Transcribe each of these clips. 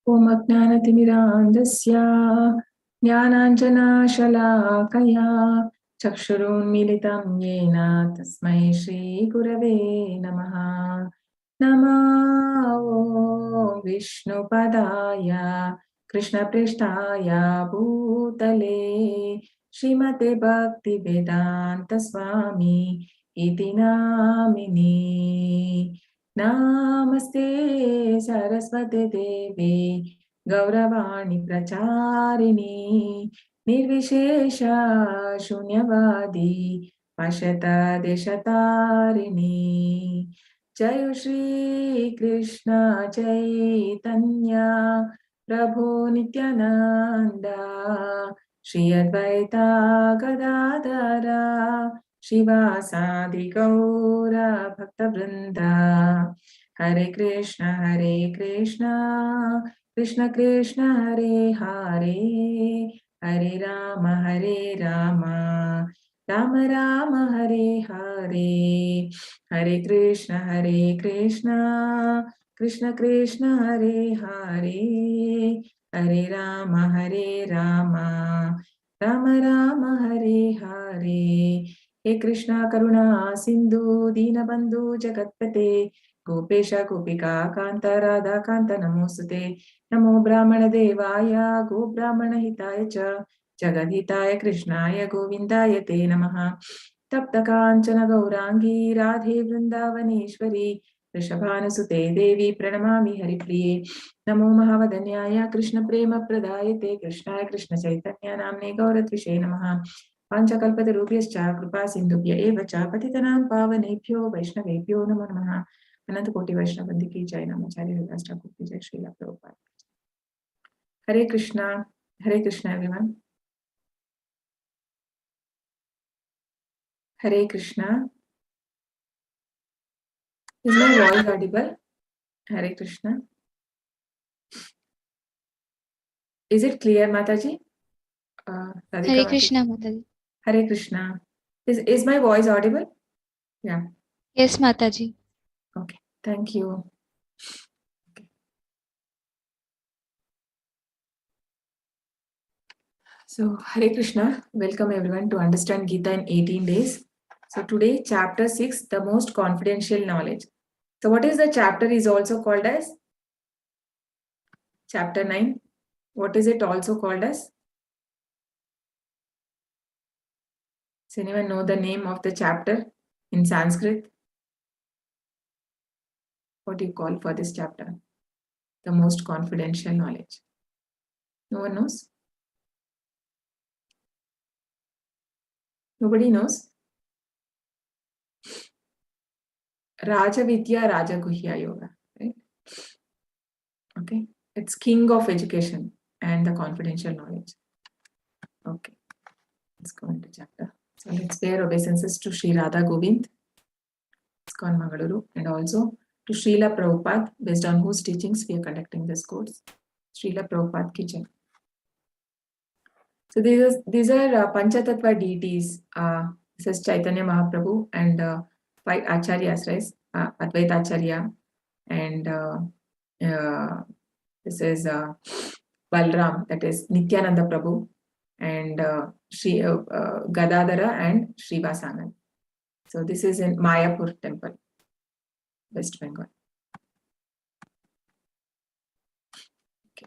Om Ajnanatimirandasya Jnananjanashalakaya Chakshurunmilitam Yena Tasmai Shri Gurave Namaha. Namo Vishnupadaya Krishna Prishtaya Bhutale Srimate Bhakti Vedanta Swami Iti Namini. Namaste Saraswate Devi Gauravani Pracharini Nirvishesha Shunyavadi Pashata Deshatarini. Jai Shri Krishna Chaitanya Prabhu Nityananda Shri Advaita Gadadara Shivasadi Gaura Bhakta Vrinda. Hare Krishna Krishna Krishna Hare Hare Hare Rama Rama Rama Hare Hare. Hare Krishna Krishna Krishna Hare Hare Hare Rama Rama Rama Hare Hare. He Krishna Karuna Sindhu Dinabandhu Jagatpate Gopesha Gopika Kanta Radha Kanta Namosute Namo Brahmana Devaya Go Brahmana Hitaya Cha Jagadhitaya Krishnaya Govindaya Te Namaha. Tapta Kanchana Gaurangi Radhe Vrindavaneshwari Rishabhanasute Devi Pranamami Haripriye. Namo Mahavadanyaya Krishna Prema Pradayate Krishnaya Krishna Chaitanya Namne Gauratvishe Namaha. Panchakalpatarubhyascha Kripa Sindhubhya eva cha Patitanam Pavanebhyo Vaishnavebhyo Namo Namaha. Ananta Koti Vaishnavandi ki Jai. Namacharya Rasta Kuki Jai Srila Prabhupada. Hare Krishna everyone. Hare Krishna. Is my voice audible? Hare Krishna. Is it clear, Mataji? Hare Krishna, Mataji. Hare Krishna. Is my voice audible? Yeah. Yes, Mataji. Okay. Thank you. Okay. So, Hare Krishna. Welcome everyone to Understand Gita in 18 days. So, today, chapter 6, the most confidential knowledge. So, what is the chapter is also called as? Chapter 9. What is it also called as? Does anyone know the name of the chapter in Sanskrit? What do you call for this chapter? The most confidential knowledge. No one knows? Nobody knows? Raja Vidya, Raja Guhya Yoga, right? Okay. It's king of education and the confidential knowledge. Okay. Let's go into chapter. So let's pay our obeisances to Sri Radha Govind, ISKCON Mangaluru, and also to Srila Prabhupada, based on whose teachings we are conducting this course. Srila Prabhupada ki Jai. So these are Panchatattva deities. This is Chaitanya Mahaprabhu and 5 Acharyas, right? Advaita Acharya, and this is Balram, that is Nityananda Prabhu, and Gadadara and Srivasanand. So this is in Mayapur temple, West Bengal. Okay.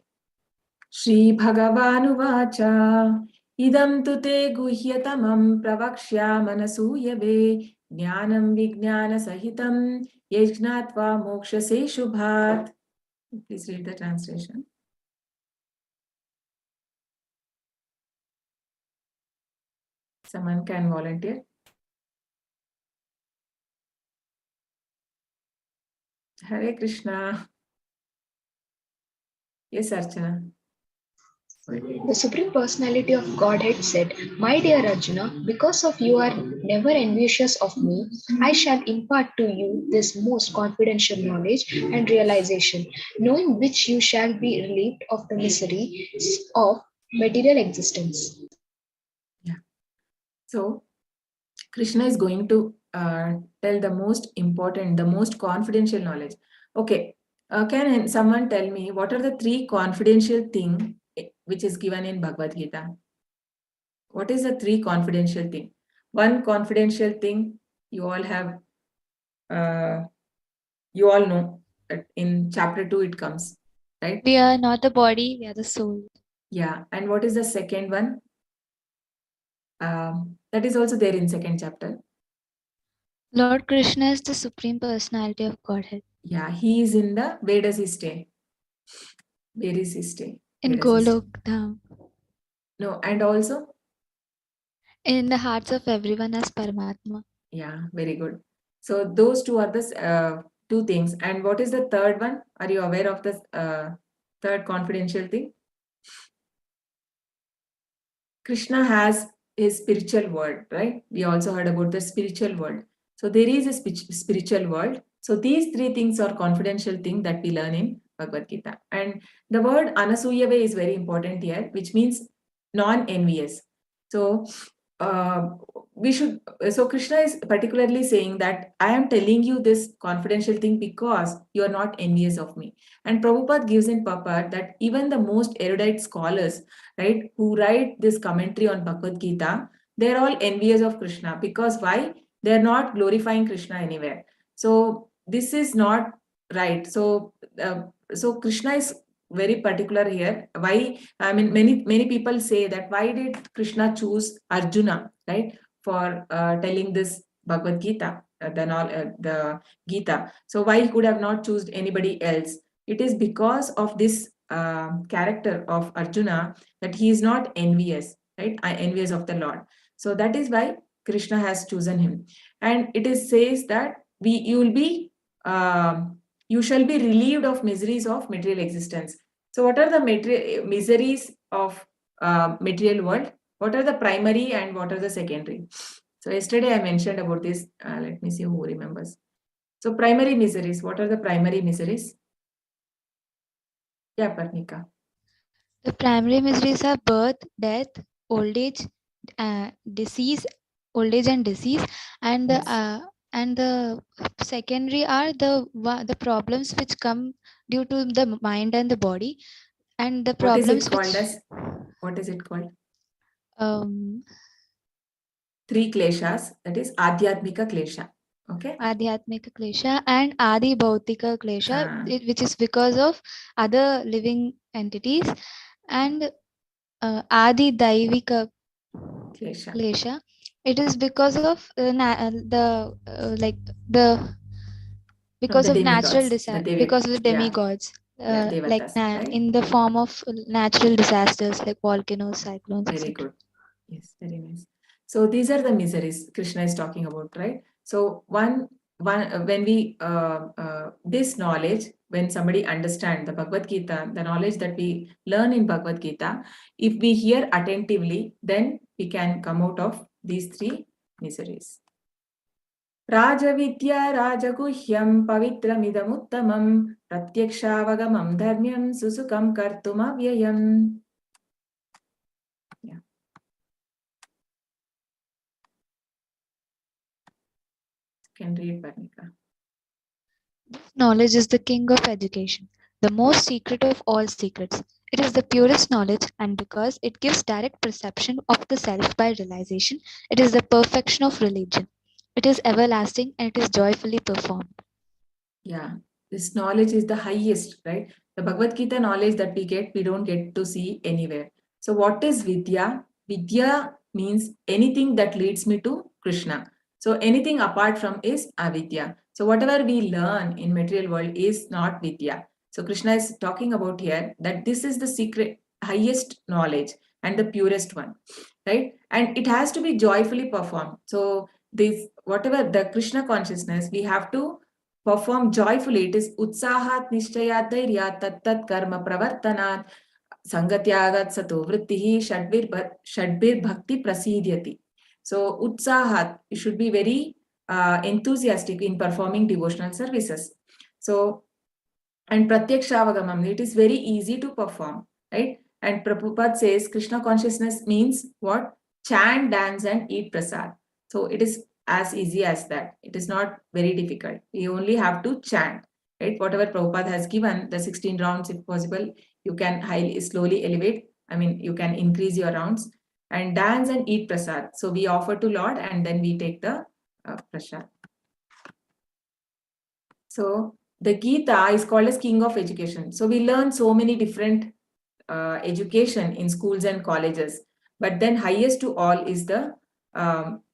Shri Bhagavanu Vacha Idam tu te guhyatamam pravaksya manasuyave jnanam vijnana sahitam yajnatva mokshase shubhat. Please read the translation. Someone can volunteer. Hare Krishna. Yes, Arjuna. The Supreme Personality of Godhead said, My dear Arjuna, because of you are never envious of me, I shall impart to you this most confidential knowledge and realization, knowing which you shall be relieved of the miseries of material existence. Yeah. So, Krishna is going to tell the most important, the most confidential knowledge. Okay, Can someone tell me what are the 3 confidential things which is given in Bhagavad Gita? What is the 3 confidential thing? One confidential thing you all have, you all know that in chapter 2 it comes, right? We are not the body, we are the soul. Yeah. And what is the second one? That is also there in second chapter. Lord Krishna is the Supreme Personality of Godhead. Yeah, he is in the, where does he stay? Where is he stay? In Where does he stay? Golok Dham. No, and also? In the hearts of everyone as Paramatma. Yeah, very good. So those two are the 2 things. And what is the third one? Are you aware of the third confidential thing? Krishna has his spiritual world, right? We also heard about the spiritual world. So there is a spiritual world. So these 3 things are confidential things that we learn in Bhagavad Gita. And the word anasuyave is very important here, which means non-envious. So uh, we should, so Krishna is particularly saying that I am telling you this confidential thing because you are not envious of me. And Prabhupada gives in purport that even the most erudite scholars, right, who write this commentary on Bhagavad Gita, they're all envious of Krishna. Because why? They're not glorifying Krishna anywhere. So this is not right. So so Krishna is very particular here. Why? I mean, many people say that why did Krishna choose Arjuna, right, for telling this Bhagavad Gita, the Gita. So why he could have not chosen anybody else? It is because of this character of Arjuna, that he is not envious, right? Envious of the Lord. So that is why Krishna has chosen him. And it is says that you will be you shall be relieved of miseries of material existence. So what are the miseries of material world? What are the primary and what are the secondary? So yesterday I mentioned about this. Let me see who remembers. So primary miseries. What are the primary miseries? Yeah, Parnika. The primary miseries are birth, death, old age, disease, old age and disease, and Yes. the secondary are the problems which come due to the mind and the body, and the What is problems it called which as? What is it called? um, 3 kleshas. That is Adhyatmika klesha. Okay. Adhyatmika klesha and Adi Bhautika klesha, Ah, which is because of other living entities, and Adi Daivika klesha. klesha. It is because of the No, because the of natural demigods. The because of the yeah, demigods, yeah, devatas, right? in the form of natural disasters like volcanoes, cyclones, Very etc. good. Yes, very nice. So these are the miseries Krishna is talking about, right? So one when we this knowledge, when somebody understand the Bhagavad Gita, the knowledge that we learn in Bhagavad Gita, if we hear attentively, then we can come out of these 3 miseries. राजविद्या राजगुह्यं पवित्रमिदमुत्तमं प्रत्यक्षावगमं धर्म्यं सुसुखं कर्तुमव्ययम्. Yeah. Can read, Parnika. Knowledge is the king of education, the most secret of all secrets. It is the purest knowledge, and because it gives direct perception of the self by realization, it is the perfection of religion. It is everlasting and it is joyfully performed. Yeah, this knowledge is the highest, right? The Bhagavad Gita knowledge that we don't get to see anywhere. So what is Vidya? Vidya means anything that leads me to Krishna. So anything apart from is avidya. So whatever we learn in material world is not Vidya. So Krishna is talking about here that this is the secret, highest knowledge and the purest one, right? And it has to be joyfully performed. So this, whatever the Krishna consciousness, we have to perform joyfully. It is utsahat nishchayat dhairya tat karma pravartanat sangatyagat sato vrittihi shadbir bhakti prasidyati. So utsahat, you should be very enthusiastic in performing devotional services. So, and pratyakshavagaman, it is very easy to perform, right? And Prabhupada says Krishna consciousness means what? Chant, dance, and eat prasad. So it is as easy as that. It is not very difficult. We only have to chant. right? Whatever Prabhupada has given, the 16 rounds, if possible, you can slowly elevate. I mean, you can increase your rounds and dance and eat prasad. So we offer to Lord and then we take the prasad. So the Gita is called as king of education. So we learn so many different education in schools and colleges, but then highest to all is the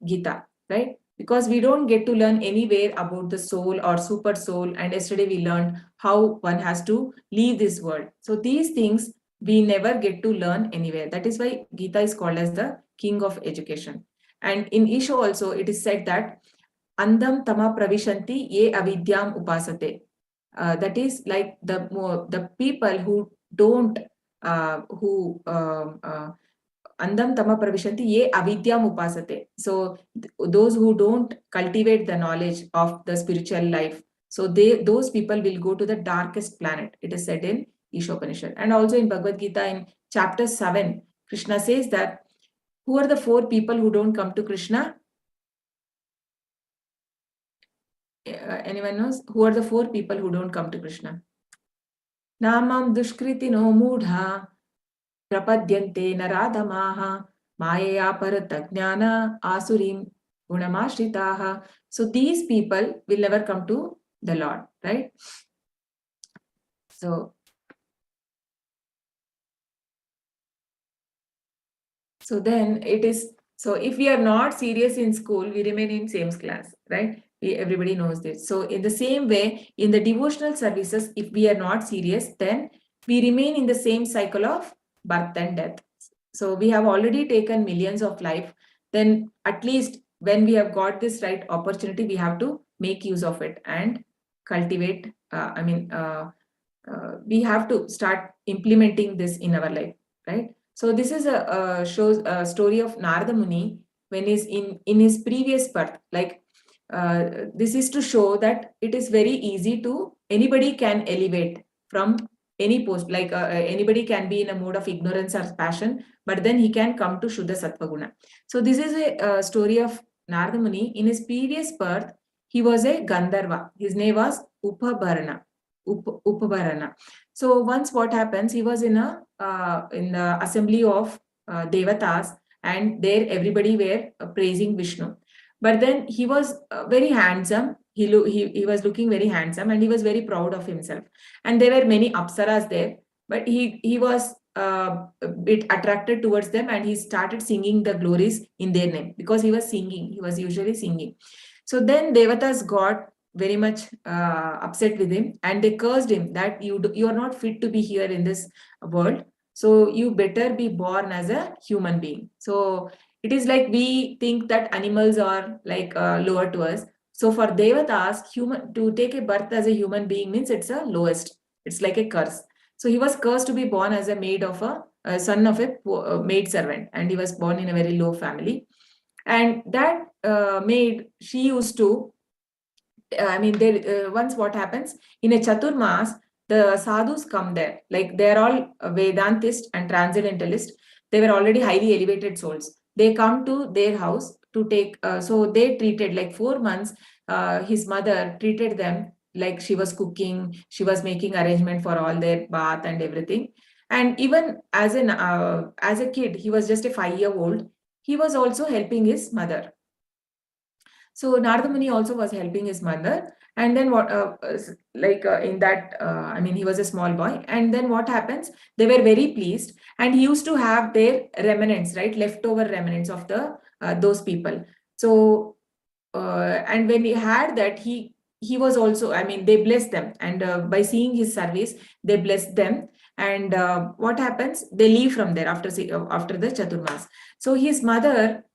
Gita, right? Because we don't get to learn anywhere about the soul or super soul. And yesterday we learned how one has to leave this world. So these things we never get to learn anywhere. That is why Gita is called as the king of education. And in Isha also it is said that Andam tama pravishanti ye avidyam upasate. That is like the people who don't andam tama pravishanti ye avidyam upasate. So those who don't cultivate the knowledge of the spiritual life, so those people will go to the darkest planet. It is said in Ishopanishad. And also in Bhagavad Gita in chapter 7, Krishna says that who are the 4 people who don't come to Krishna? Anyone knows? Who are the 4 people who don't come to Krishna? Namam dushkritino mudha prapadyante naradamaha mayaya paratajnana asurim gunamashitaha. So these people will never come to the Lord, right? So then it is, so if we are not serious in school, we remain in same class, right? Everybody knows this. So in the same way, in the devotional services, if we are not serious, then we remain in the same cycle of birth and death. So we have already taken millions of life. Then at least when we have got this right opportunity, we have to make use of it and cultivate. We have to start implementing this in our life, right? So this is shows a story of Narada Muni when he's in his previous birth. Like this is to show that it is very easy to, anybody can elevate from any post. Like anybody can be in a mode of ignorance or passion, but then he can come to Shuddha Sattva Guna. So this is a story of Narada Muni. In his previous birth, he was a Gandharva. His name was Upabarana. So once what happens, he was in the assembly of Devatas, and there everybody were praising Vishnu. But then he was very handsome. He was looking very handsome, and he was very proud of himself. And there were many apsaras there, but he was a bit attracted towards them, and he started singing the glories in their name because he was singing. He was usually singing. So then Devatas got very much upset with him, and they cursed him that you are not fit to be here in this world. So you better be born as a human being. So it is like we think that animals are like lower to us. So for Devatas, to take a birth as a human being means it's a lowest. It's like a curse. So he was cursed to be born as a son of a maid servant, and he was born in a very low family. And that maid, she used to, once what happens in a Chaturmas, the sadhus come there. Like they're all Vedantist and transcendentalist. They were already highly elevated souls. They come to their house to take, so they treated like 4 months. His mother treated them like she was cooking, she was making arrangement for all their bath and everything. And even as a kid, he was just a 5-year-old. He was also helping his mother. So Narada Muni also was helping his mother. And then he was a small boy. And then what happens? They were very pleased, and he used to have their remnants, right? Leftover remnants of those people. So and when he had that, he was also, they blessed them, and by seeing his service, they blessed them. And what happens? They leave from there after the Chaturmas. So his mother,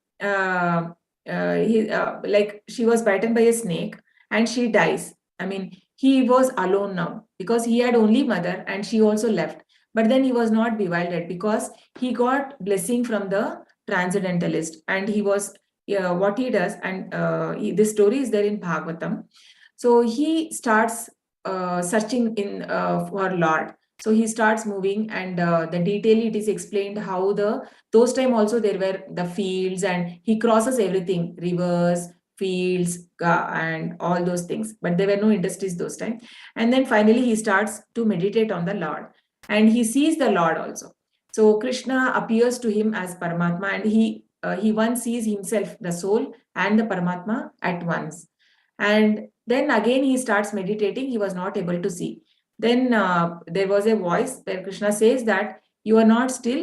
she was bitten by a snake and she dies. He was alone now because he had only mother, and she also left. But then he was not bewildered because he got blessing from the transcendentalist, and he was what he does, and this story is there in Bhagavatam. So he starts searching for Lord. So he starts moving, and the detail it is explained how those time also there were the fields, and he crosses everything, rivers, fields and all those things, but there were no industries those times. And then finally he starts to meditate on the Lord, and he sees the Lord also. So Krishna appears to him as Paramatma, and he once sees himself, the soul and the Paramatma at once. And then again he starts meditating. He was not able to see. Then there was a voice where Krishna says that you are not still,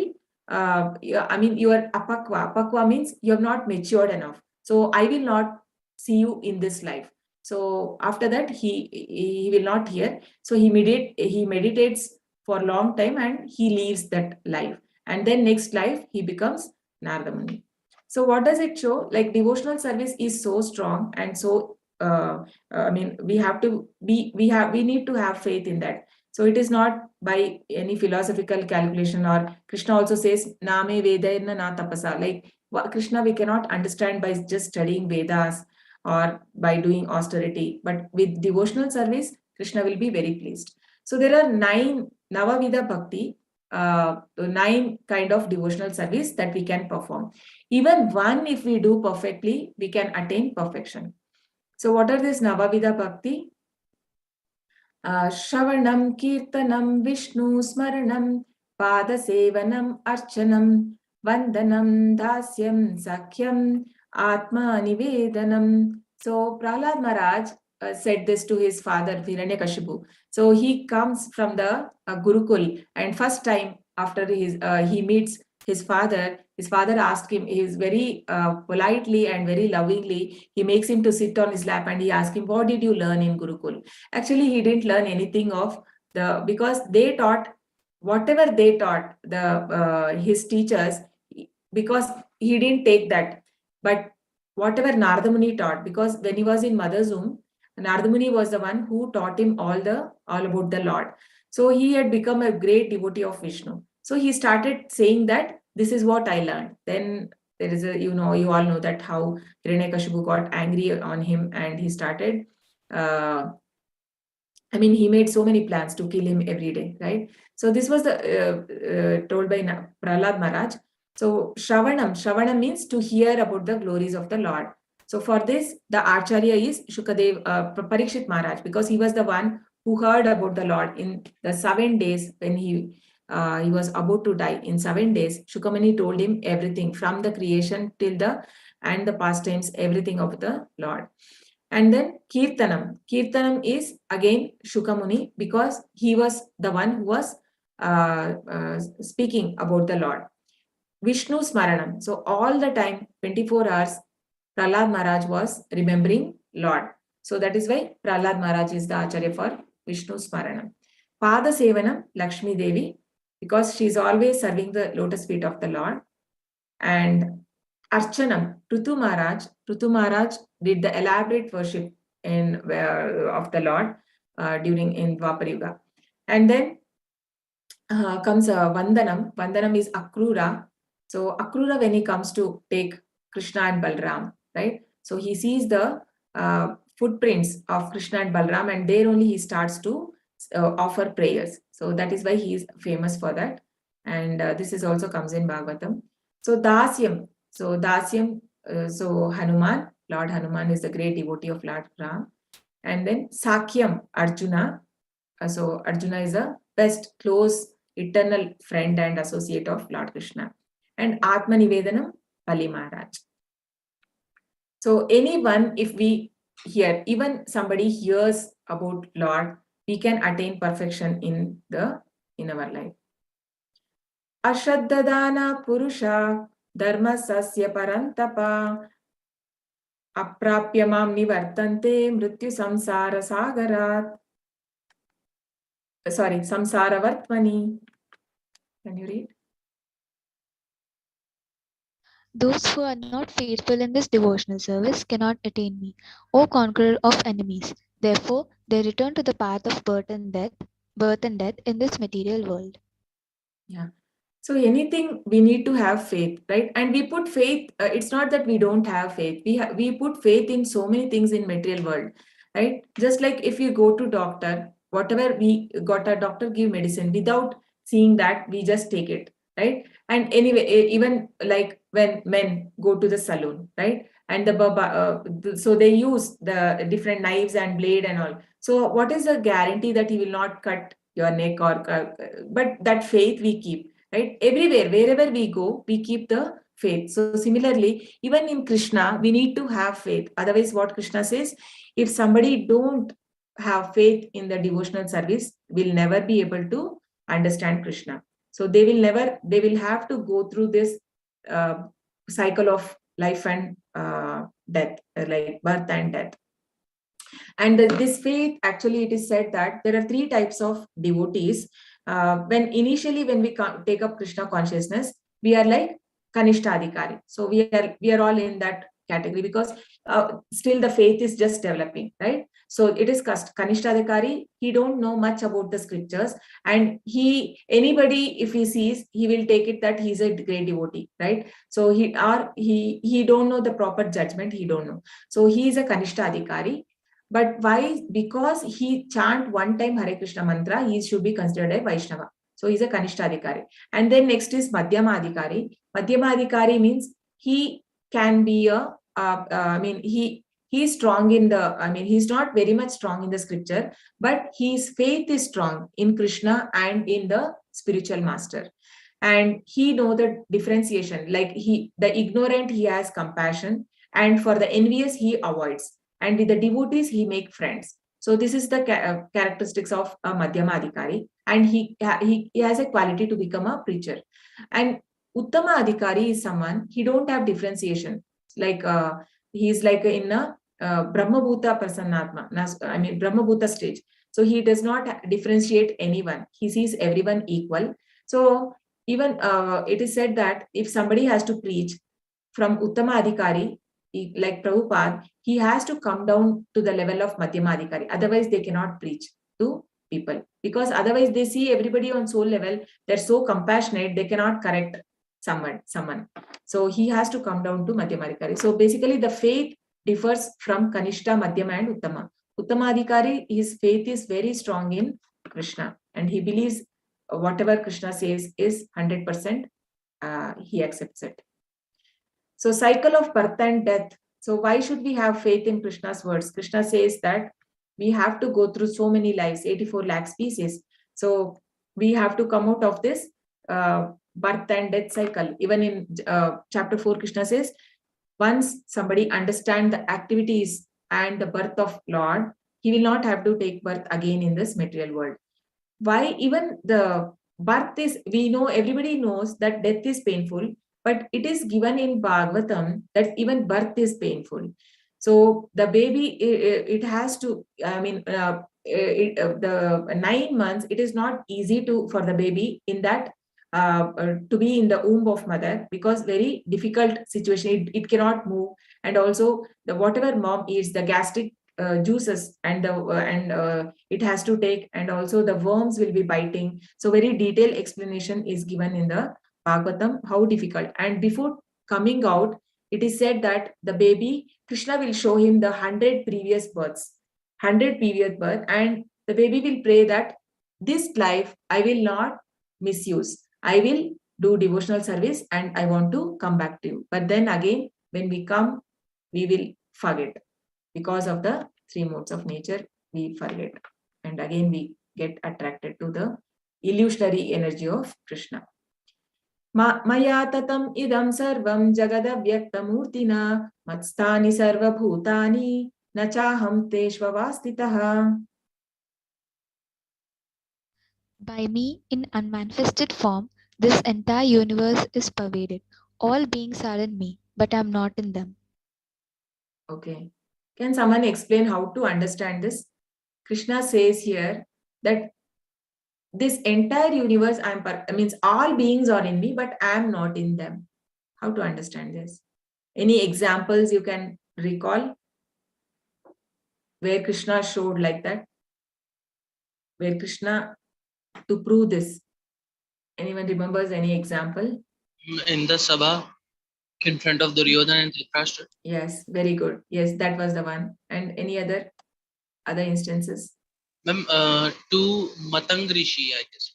you are apakwa. Apakwa means you have not matured enough. So I will not see you in this life. So after that, he will not hear. So he meditates for a long time and he leaves that life. And then next life, he becomes Narada Muni. So what does it show? Like devotional service is so strong and so we need to have faith in that. So it is not by any philosophical calculation, or Krishna also says name vedaina na tapasa, like Krishna we cannot understand by just studying Vedas or by doing austerity, but with devotional service Krishna will be very pleased. So there are 9 Navavida Bhakti, 9 kind of devotional service that we can perform. Even one, if we do perfectly, we can attain perfection. So what are these Navavida Bhakti? Shravanam, Kirtanam, Vishnu, Smaranam, Padasevanam, Archanam, Vandanam, Dasyam, Sakhyam, Atma Nivedanam. So Prahlad Maharaj said this to his father Hiranyakashipu. So he comes from the Gurukul, and first time after he meets his father asked him, he is very politely and very lovingly, he makes him to sit on his lap and he asks him, what did you learn in Gurukul? Actually, he didn't learn anything because they taught whatever they taught his teachers, because he didn't take that. But whatever Narada Muni taught, because when he was in mother's womb, Narada Muni was the one who taught him all about the Lord. So he had become a great devotee of Vishnu. So he started saying that this is what I learned. Then there is you all know that how Hiranyakashipu got angry on him and he started he made so many plans to kill him every day, right? So this was the told by Prahlad Maharaj. So Shravanam means to hear about the glories of the Lord. So for this, the Acharya is Shukadev, Parikshit Maharaj, because he was the one who heard about the Lord in the 7 days when he was about to die. In 7 days, Shukamani told him everything from the creation till the pastimes, everything of the Lord. And then Kirtanam. Kirtanam is again Shukamuni, because he was the one who was speaking about the Lord. Vishnu Smaranam. So all the time, 24 hours, Prahlad Maharaj was remembering Lord. So that is why Prahlad Maharaj is the Acharya for Vishnu Smaranam. Pada Sevanam, Lakshmi Devi, because she is always serving the lotus feet of the Lord. And Archanam, Prithu Maharaj did the elaborate worship of the Lord in Dwapar Yuga. And then comes Vandanam. Vandanam is Akrura. So Akrura, when he comes to take Krishna and Balram, right? So he sees the footprints of Krishna and Balram, and there only he starts to offer prayers. So that is why he is famous for that. And this is also comes in Bhagavatam. So Dasyam. So Hanuman, Lord Hanuman is the great devotee of Lord Ram. And then Sakyam, Arjuna. So Arjuna is a best, close, eternal friend and associate of Lord Krishna. And Atma Nivedanam, Bali Maharaj. So anyone, if we hear, even somebody hears about Lord, we can attain perfection in our life. Ashraddadana Purusha Dharma Sasya Parantapa Aprapya Mam Nivartante Mrityu Samsara Sagarat. Sorry, Samsara Vartmani. Can you read? Those who are not faithful in this devotional service cannot attain me, O conqueror of enemies. Therefore, they return to the path of birth and death in this material world. Yeah. So anything, we need to have faith, right? And we put faith, it's not that we don't have faith. We put faith in so many things in material world, right? Just like if you go to doctor, whatever we got a doctor give medicine, without seeing that, we just take it, right? And anyway, even like when men go to the saloon, right? and so they use the different knives and blade and all. So what is the guarantee that he will not cut your neck but that faith we keep, right? Everywhere, wherever we go, we keep the faith. So similarly, even in Krishna, we need to have faith. Otherwise, what Krishna says, if somebody don't have faith in the devotional service, will never be able to understand Krishna. So they will have to go through this cycle of life and death, like birth and death. And this faith, actually, it is said that there are three types of devotees. When we take up Krishna consciousness, we are like Kanishtadikari. So we are all in that category, because still the faith is just developing, right? So it is Kanishtadikari. He don't know much about the scriptures, and anybody, if he sees, he will take it that he's a great devotee, right? So he don't know the proper judgment. He don't know. So he is a Kanishtadikari. But why? Because he chant one time Hare Krishna mantra, he should be considered a Vaishnava. So he's a Kanishtadikari. And then next is Madhyamadikari. Madhyamadikari means he can be he's strong in he's not very much strong in the scripture, but his faith is strong in Krishna and in the spiritual master. And he know the differentiation, like the ignorant, he has compassion, and for the envious, he avoids. And with the devotees, he make friends. So this is the characteristics of a Madhyama Adhikari, and he has a quality to become a preacher. And Uttama Adhikari is someone, he don't have differentiation. Like he's like in a Brahmabhuta Prasannatma, Brahmabhuta stage. So he does not differentiate anyone. He sees everyone equal. So even it is said that if somebody has to preach from Uttama Adhikari, like Prabhupada, he has to come down to the level of Madhyama Adhikari. Otherwise, they cannot preach to people, because otherwise they see everybody on soul level. They're so compassionate, they cannot correct someone. So he has to come down to Madhyama Adhikari. So basically, the faith differs from Kanishta, Madhyama, and Uttama. Uttama Adhikari, his faith is very strong in Krishna, and he believes whatever Krishna says is 100%. He accepts it. So cycle of birth and death. So why should we have faith in Krishna's words? Krishna says that we have to go through so many lives, 84 lakh species. So we have to come out of this birth and death cycle. Even in chapter 4, Krishna says, once somebody understands the activities and the birth of Lord, he will not have to take birth again in this material world. Why? Even the birth is, we know, everybody knows that death is painful, but it is given in Bhagavatam that even birth is painful. So the baby, it has to, the 9 months, it is not easy for the baby in that to be in the womb of mother, because very difficult situation. It cannot move, and also the whatever mom eats, the gastric juices and it has to take, and also the worms will be biting. So very detailed explanation is given in the Bhagavatam, how difficult. And before coming out, it is said that the baby, Krishna will show him the 100 previous births, and the baby will pray that this life I will not misuse. I will do devotional service and I want to come back to you. But then again, when we come, we will forget. Because of the three modes of nature, we forget. And again, we get attracted to the illusionary energy of Krishna. Maya tatam idam sarvam jagadavyaktamurtina matstani sarvabhutani nachaham teshvavastitaha. By me, in unmanifested form, this entire universe is pervaded. All beings are in me, but I am not in them. Okay. Can someone explain how to understand this? Krishna says here that this entire universe, means all beings are in me, but I am not in them. How to understand this? Any examples you can recall where Krishna showed like that? Where Krishna, to prove this, anyone remembers any example? In the Sabha, in front of Duryodhana and Dhritarashtra. Yes, very good. Yes, that was the one. And any other instances? Ma'am, to Matang Rishi, I guess.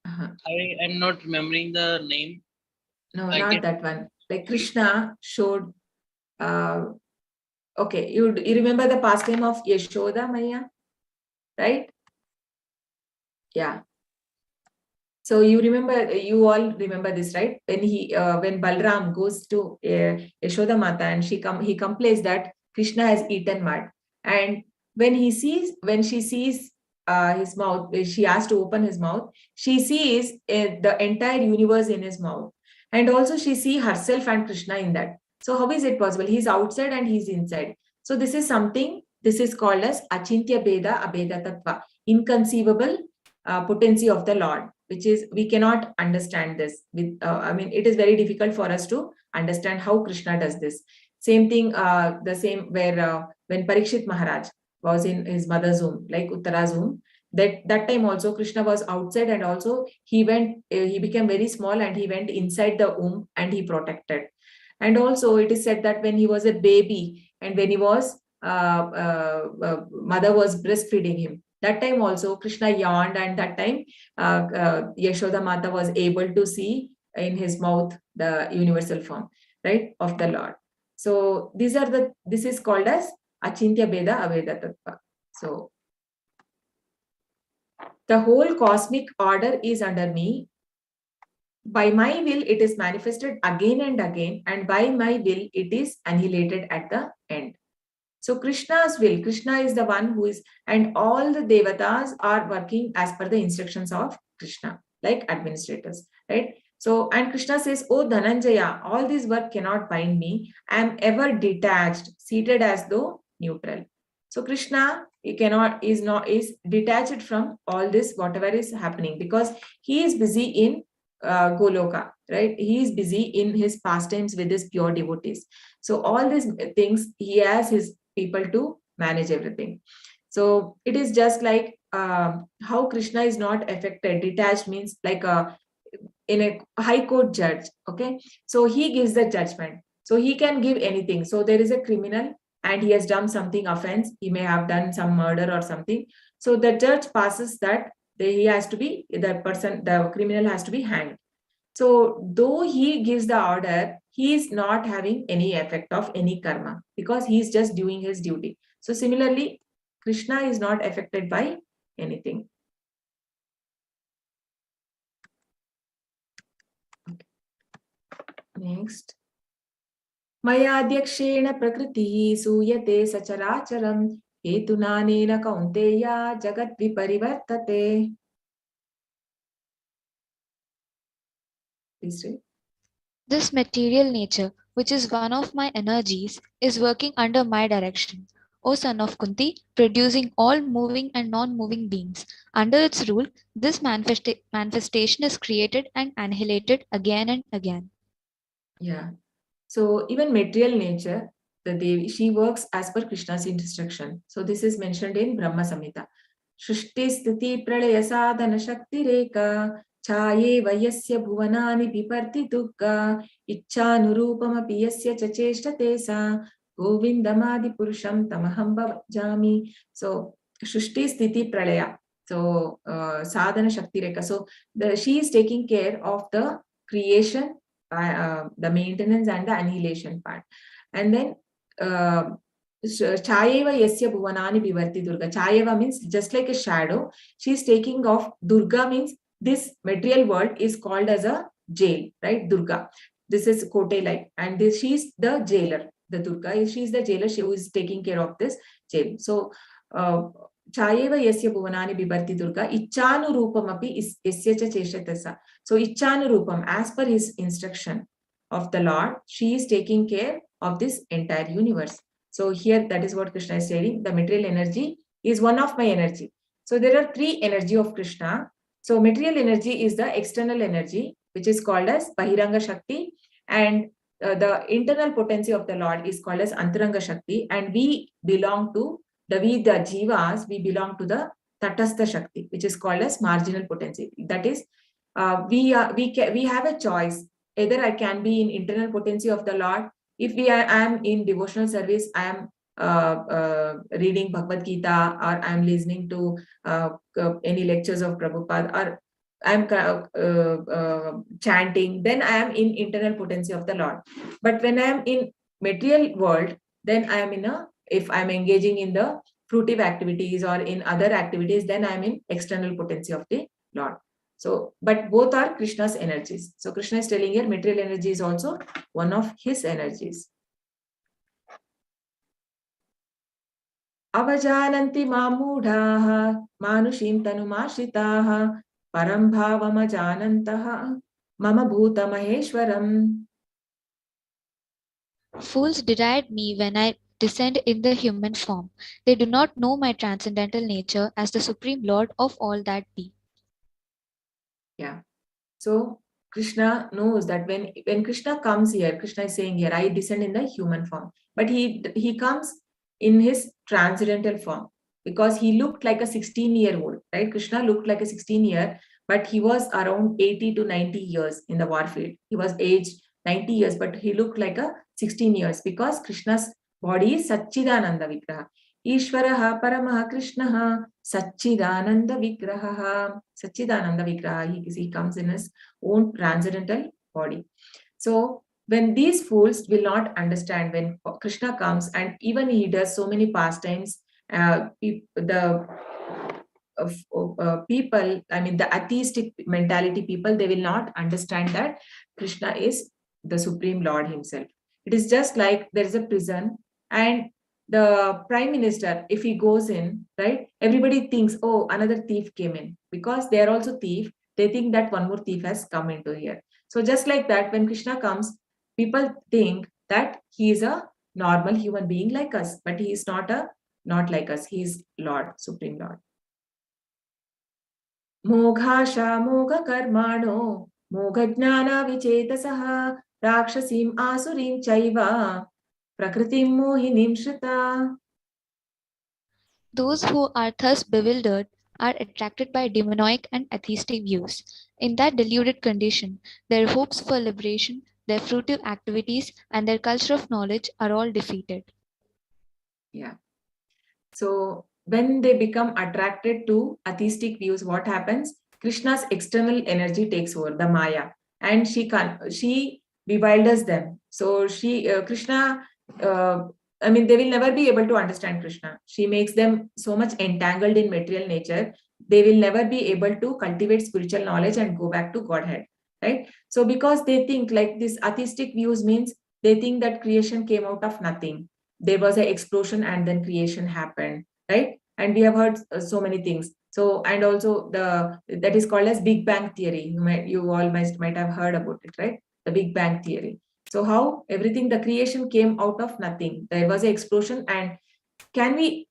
I am not remembering the name. No, not that one. Like Krishna showed Okay, you remember the pastime of Yashoda Maya, right? Yeah. So you all remember this, right? When Balram goes to Yashoda Mata and he complains that Krishna has eaten mud, and when she sees his mouth, she has to open his mouth. She sees the entire universe in his mouth, and also she sees herself and Krishna in that. So how is it possible? He's outside and he's inside. So this is something. This is called as Achintya Beda Abeda Tattva, inconceivable potency of the Lord, which is we cannot understand this. It is very difficult for us to understand how Krishna does this. Same thing, the same where when Parikshit Maharaj was in his mother's womb, like Uttara's womb, that time also Krishna was outside, and also he became very small and he went inside the womb and he protected. And also it is said that when he was a baby and when he was mother was breastfeeding him, that time also Krishna yawned, and that time Yashoda Mata was able to see in his mouth the universal form, right, of the Lord. So this is called as Achintya Beda Aveda Tattva. So the whole cosmic order is under me. By my will, it is manifested again and again, and by my will, it is annihilated at the end. So Krishna's will, Krishna is the one who is, and all the devatas are working as per the instructions of Krishna, like administrators, right? So, and Krishna says, "Oh Dhananjaya, all this work cannot bind me. I am ever detached, seated as though neutral." So Krishna is detached from all this, whatever is happening, because he is busy in Goloka, right? He is busy in his pastimes with his pure devotees. So all these things, he has his people to manage everything. So it is just like how Krishna is not affected. Detached means like in a high court judge. Okay, so he gives the judgment. So he can give anything. So there is a criminal and he has done something offense. He may have done some murder or something. So the judge passes that the criminal has to be hanged. So though he gives the order, he is not having any effect of any karma because he is just doing his duty. So similarly, Krishna is not affected by anything. Next. Mayadhyakshena prakritihi suyate sacharacharam hetunanena kaunteya jagat viparivartate. Please read. This material nature, which is one of my energies, is working under my direction. O son of Kunti, producing all moving and non-moving beings. Under its rule, this manifestation is created and annihilated again and again. Yeah. So even material nature, the Devi, she works as per Krishna's instruction. So this is mentioned in Brahma Samhita. Shrishti sthiti pralaya sadhana shakti reka chaye vayasya bhuvanani biparti dukka icchanurupamapi yasya chacheshtate sa govindamadi purusham tamaham bhajami. So Shrishti sthiti pralaya. So sadhana shakti reka. So she is taking care of the creation, the maintenance and the annihilation part. And then Chayeva Yasya Bhuvanani Bivarti Durga. Chayeva means just like a shadow. She is taking off. Durga means this material world is called as a jail, right? Durga. This is Kote like, and she is the jailer. The Durga, she is the jailer. She who is taking care of this jail. So Chayeva Yasya Bhuvanani Bivarti Durga. Ichanu Rupamapi Yasya Cha Cheshatasa. So Ichanu Rupam, as per his instruction of the Lord, she is taking care of this entire universe. So here, that is what Krishna is saying. The material energy is one of my energy. So there are three energy of Krishna. So material energy is the external energy, which is called as Bahiranga Shakti, and the internal potency of the Lord is called as Antaranga Shakti, and we belong to the Jivas, we belong to the Tatastha Shakti, which is called as marginal potency. That is, we have a choice. Either I can be in internal potency of the Lord. If I am in devotional service, I am reading Bhagavad Gita, or I am listening to any lectures of Prabhupada, or I am chanting, then I am in internal potency of the Lord. But when I am in material world, then I am if I'm engaging in the fruitive activities or in other activities, then I'm in external potency of the Lord. So, but both are Krishna's energies. So Krishna is telling here material energy is also one of his energies. Avajananti mamudhaha manushim tanumashitaha param bhavamajanantaha mama bhuta maheshwaram. Fools deride me when I descend in the human form. They do not know my transcendental nature as the Supreme Lord of all that be. Yeah. So Krishna knows that when Krishna comes here, Krishna is saying here, I descend in the human form. But he comes in his transcendental form because he looked like a 16-year-old, right? Krishna looked like a 16-year, but he was around 80 to 90 years in the warfield. He was aged 90 years, but he looked like a 16 years because Krishna's body is Satchidananda Vigraha. Ishvaraha Paramaha Krishnaha Satchidananda Vigraha. Satchidananda Vigraha. He comes in his own transcendental body. So when these fools will not understand, when Krishna comes and even he does so many pastimes, the people, I mean the atheistic mentality people, they will not understand that Krishna is the Supreme Lord himself. It is just like there is a prison and the prime minister, if he goes in, right, everybody thinks, oh, another thief came in, because they are also thief. They think that one more thief has come into here. So just like that, when Krishna comes, people think that he is a normal human being like us, but he is not like us. He is Lord, Supreme Lord. Moghasha Mogha Karmano Mogha Jnana Vichetasah Rakshasim Asurim Chaiva Prakritim Mohinim Shrita. Those who are thus bewildered are attracted by demonic and atheistic views. In that deluded condition, their hopes for liberation, their fruitive activities, and their culture of knowledge are all defeated. Yeah. So when they become attracted to atheistic views, what happens? Krishna's external energy takes over, the Maya, and she bewilders them. So Krishna, I mean, they will never be able to understand Krishna. She makes them so much entangled in material nature, they will never be able to cultivate spiritual knowledge and go back to Godhead, right? So because they think like this atheistic views means they think that creation came out of nothing. There was an explosion and then creation happened, right? And we have heard so many things. So, and also that is called as Big Bang theory. You all might have heard about it, right? The Big Bang theory. So how everything, the creation came out of nothing. There was an explosion, and anyway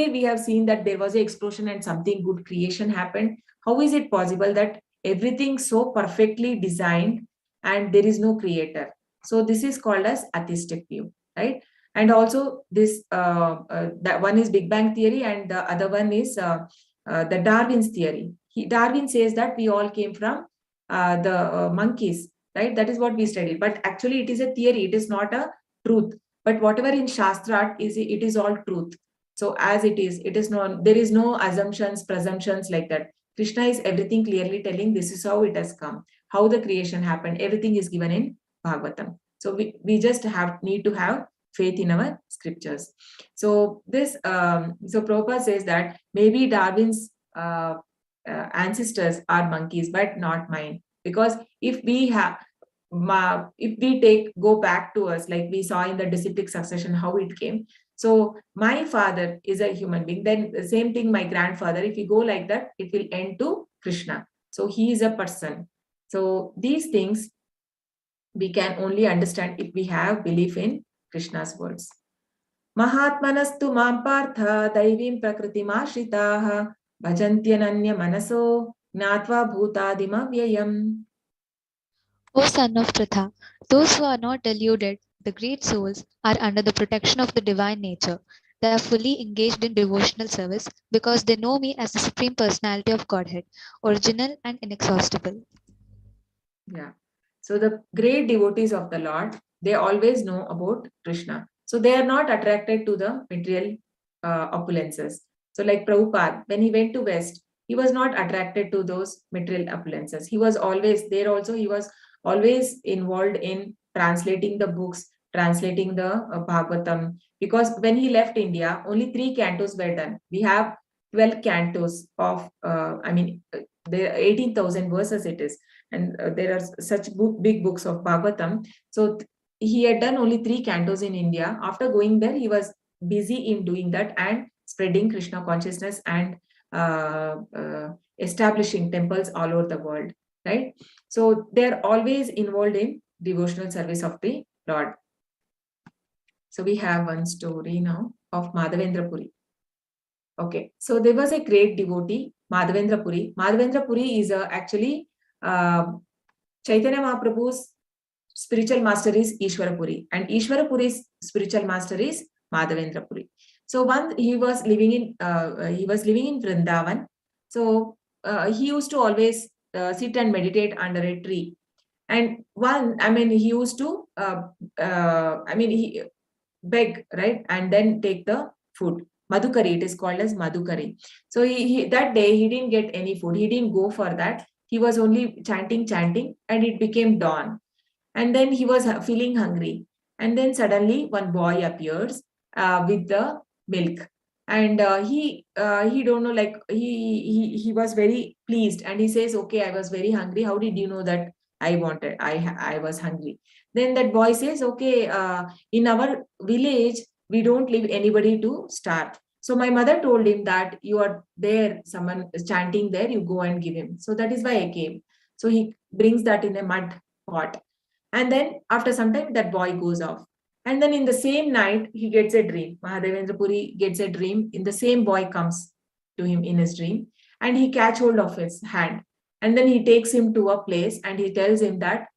we have seen that there was an explosion and something good creation happened. How is it possible that everything so perfectly designed and there is no creator? So this is called as atheistic view, right? And also this that one is Big Bang theory, and the other one is the Darwin's theory. Darwin says that we all came from the monkeys, right? That is what we studied, but actually it is a theory, it is not a truth. But whatever in Shastra is, it is all truth. So as it is not, there is no assumptions, presumptions like that. Krishna is everything clearly telling this is how it has come, how the creation happened. Everything is given in Bhagavatam. So we just need to have faith in our scriptures. So so Prabhupada says that maybe Darwin's ancestors are monkeys, but not mine. Because if we go back to us, like we saw in the disciplic succession, how it came. So my father is a human being, then the same thing, my grandfather, if we go like that, it will end to Krishna. So he is a person. So these things we can only understand if we have belief in Krishna's words. Mahatmanastu mam partha daivim prakritimashritah bhajantyananya manaso gnatva bhutadima vyayam. O son of Pritha, those who are not deluded, the great souls, are under the protection of the divine nature. They are fully engaged in devotional service because they know me as the Supreme Personality of Godhead, original and inexhaustible. Yeah. So the great devotees of the Lord, they always know about Krishna. So they are not attracted to the material opulences. So like Prabhupada, when he went to West, he was not attracted to those material opulences. He was always there also. He was always involved in translating the books, translating the Bhagavatam. Because when he left India, only 3 cantos were done. We have 12 cantos of, there are 18,000 verses it is. And there are such big books of Bhagavatam. So he had done only 3 cantos in India. After going there, he was busy in doing that and spreading Krishna consciousness and establishing temples all over the world, right? So they're always involved in devotional service of the Lord. So we have one story now of Madhavendra Puri. Okay, so there was a great devotee, Madhavendra Puri. Madhavendra Puri is actually Chaitanya Mahaprabhu's spiritual master is Ishwara Puri, and Ishwara Puri's spiritual master is Madhavendra Puri. So once he was living in Vrindavan. So he used to always sit and meditate under a tree. And he used to he beg, right, and then take the food. Madhukari, it is called as Madhukari. So he that day he didn't get any food. He didn't go for that. He was only chanting, and it became dawn. And then he was feeling hungry. And then suddenly one boy appears with the milk. And he don't know, like he was very pleased, and he says, okay, I was very hungry. How did you know that I was hungry? Then that boy says, okay, in our village, we don't leave anybody to starve. So my mother told him that you are there, someone is chanting there, you go and give him. So that is why I came. So he brings that in a mud pot. And then after some time, that boy goes off. And then in the same night, he gets a dream. Mahadevendra Puri gets a dream. In the same boy comes to him in his dream, and he catch hold of his hand. And then he takes him to a place, and he tells him that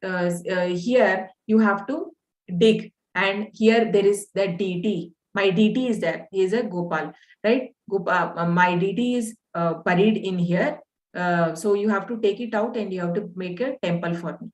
here you have to dig, and here there is the deity. My deity is there. He is a Gopal, right? My deity is buried in here. So you have to take it out and you have to make a temple for me.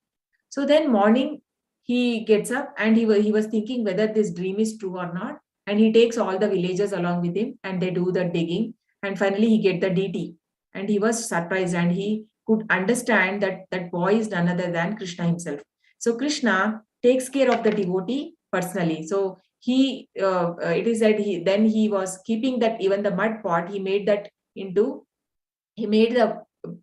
So then morning he gets up, and he was thinking whether this dream is true or not. And he takes all the villagers along with him, and they do the digging. And finally he get the deity, and he was surprised, and he could understand that that boy is none other than Krishna himself. So Krishna takes care of the devotee personally. So it is that he was keeping that, even the mud pot, he made the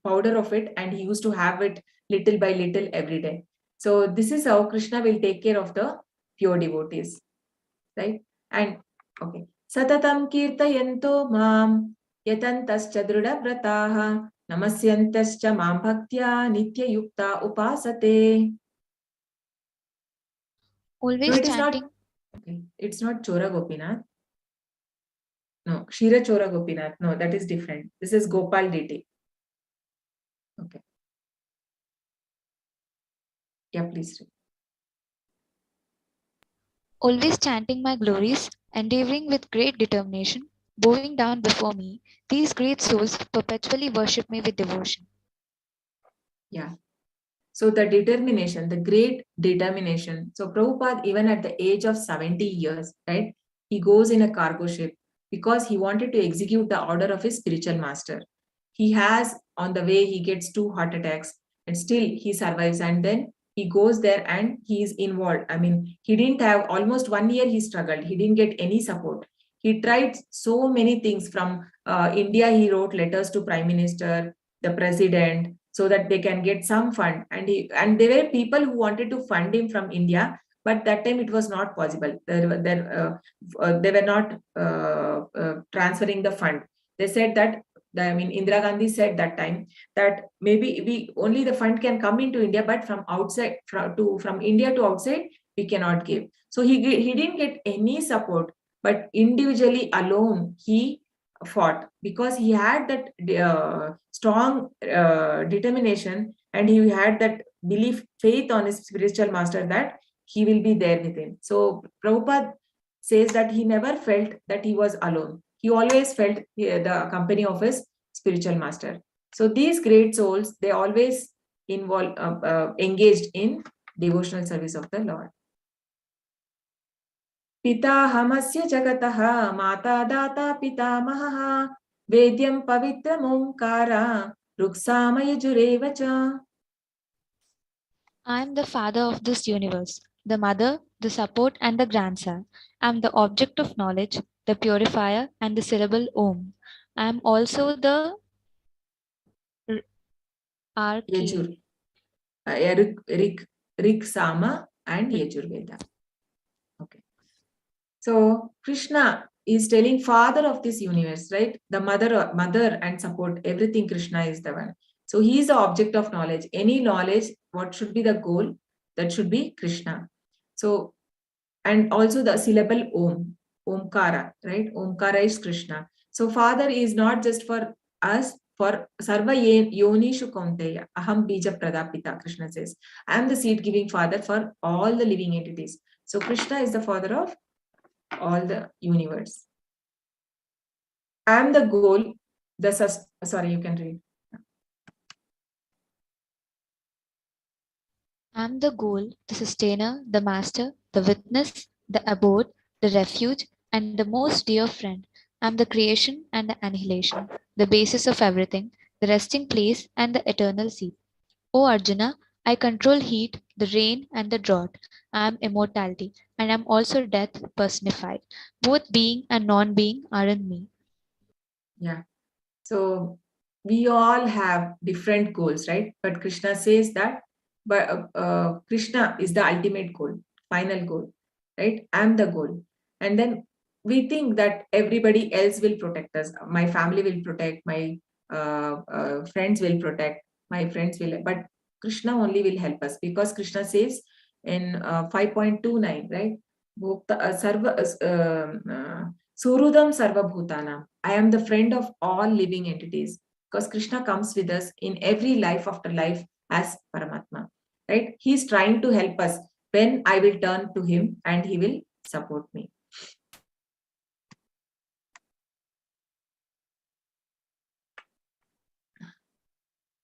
powder of it, and he used to have it little by little every day. So this is how Krishna will take care of the pure devotees, right? And okay, satatam kirtayanto mam yatantascha drudavrataha namasyantascha mam bhaktya nitya yukta upasate. Always It is not. chanting. Okay, it's not Chora Gopinath. No, Kshira Chora Gopinath. No, that is different. This is Gopal deity. Okay. Yeah, please. Always chanting my glories, endeavoring with great determination, bowing down before me, these great souls perpetually worship me with devotion. Yeah. So the determination, the great determination. So Prabhupada, even at the age of 70 years, right, he goes in a cargo ship because he wanted to execute the order of his spiritual master. He has, on the way, he gets 2 heart attacks, and still he survives. And then he goes there and he is involved. He didn't have, almost 1 year he struggled. He didn't get any support. He tried so many things. From India, he wrote letters to Prime Minister, the President, so that they can get some fund. And there were people who wanted to fund him from India, but that time it was not possible. They were not transferring the fund. They said that, Indira Gandhi said that time that maybe only the fund can come into India, but from outside, from India to outside, we cannot give. So he didn't get any support, but individually alone he fought, because he had that strong determination, and he had that faith on his spiritual master that he will be there with him. So Prabhupada says that he never felt that he was alone. He always felt the company of his spiritual master. So these great souls, they always engaged in devotional service of the Lord. पिताहमस्य जगतः माता दाता पितामहः वेद्यं पवित्रमोङ्कार रुक्सामयजुरेव च. I am the father of this universe. the mother, the support, and the grandson. I am the object of knowledge, the purifier, and the syllable Om. I am also the Yajur, archangel. Rik Sama and Yajurveda. Okay. So Krishna is telling father of this universe, right? The mother and support, everything Krishna is the one. So he is the object of knowledge. Any knowledge, what should be the goal? That should be Krishna. So, and also the syllable Om, Omkara, right? Omkara is Krishna. So father is not just for us, for Sarva Yonishu Kaunteya, Aham Bija Pradapita, Krishna says. I am the seed giving father for all the living entities. So Krishna is the father of all the universe. I am the goal, sorry, you can read. I am the goal, the sustainer, the master, the witness, the abode, the refuge, and the most dear friend. I am the creation and the annihilation, the basis of everything, the resting place and the eternal seat. O Arjuna, I control heat, the rain, and the drought. I am immortality, and I am also death personified. Both being and non being are in me. Yeah. So we all have different goals, right? But Krishna says that, but Krishna is the ultimate goal, final goal, right? I'm the goal. And then we think that everybody else will protect us. My family will protect, my friends will protect, my friends will, but Krishna only will help us, because Krishna says in 5.29, right? Surudam Sarva Bhutana. I am the friend of all living entities, because Krishna comes with us in every life after life as Paramatma. Right? He's trying to help us when I will turn to him and he will support me.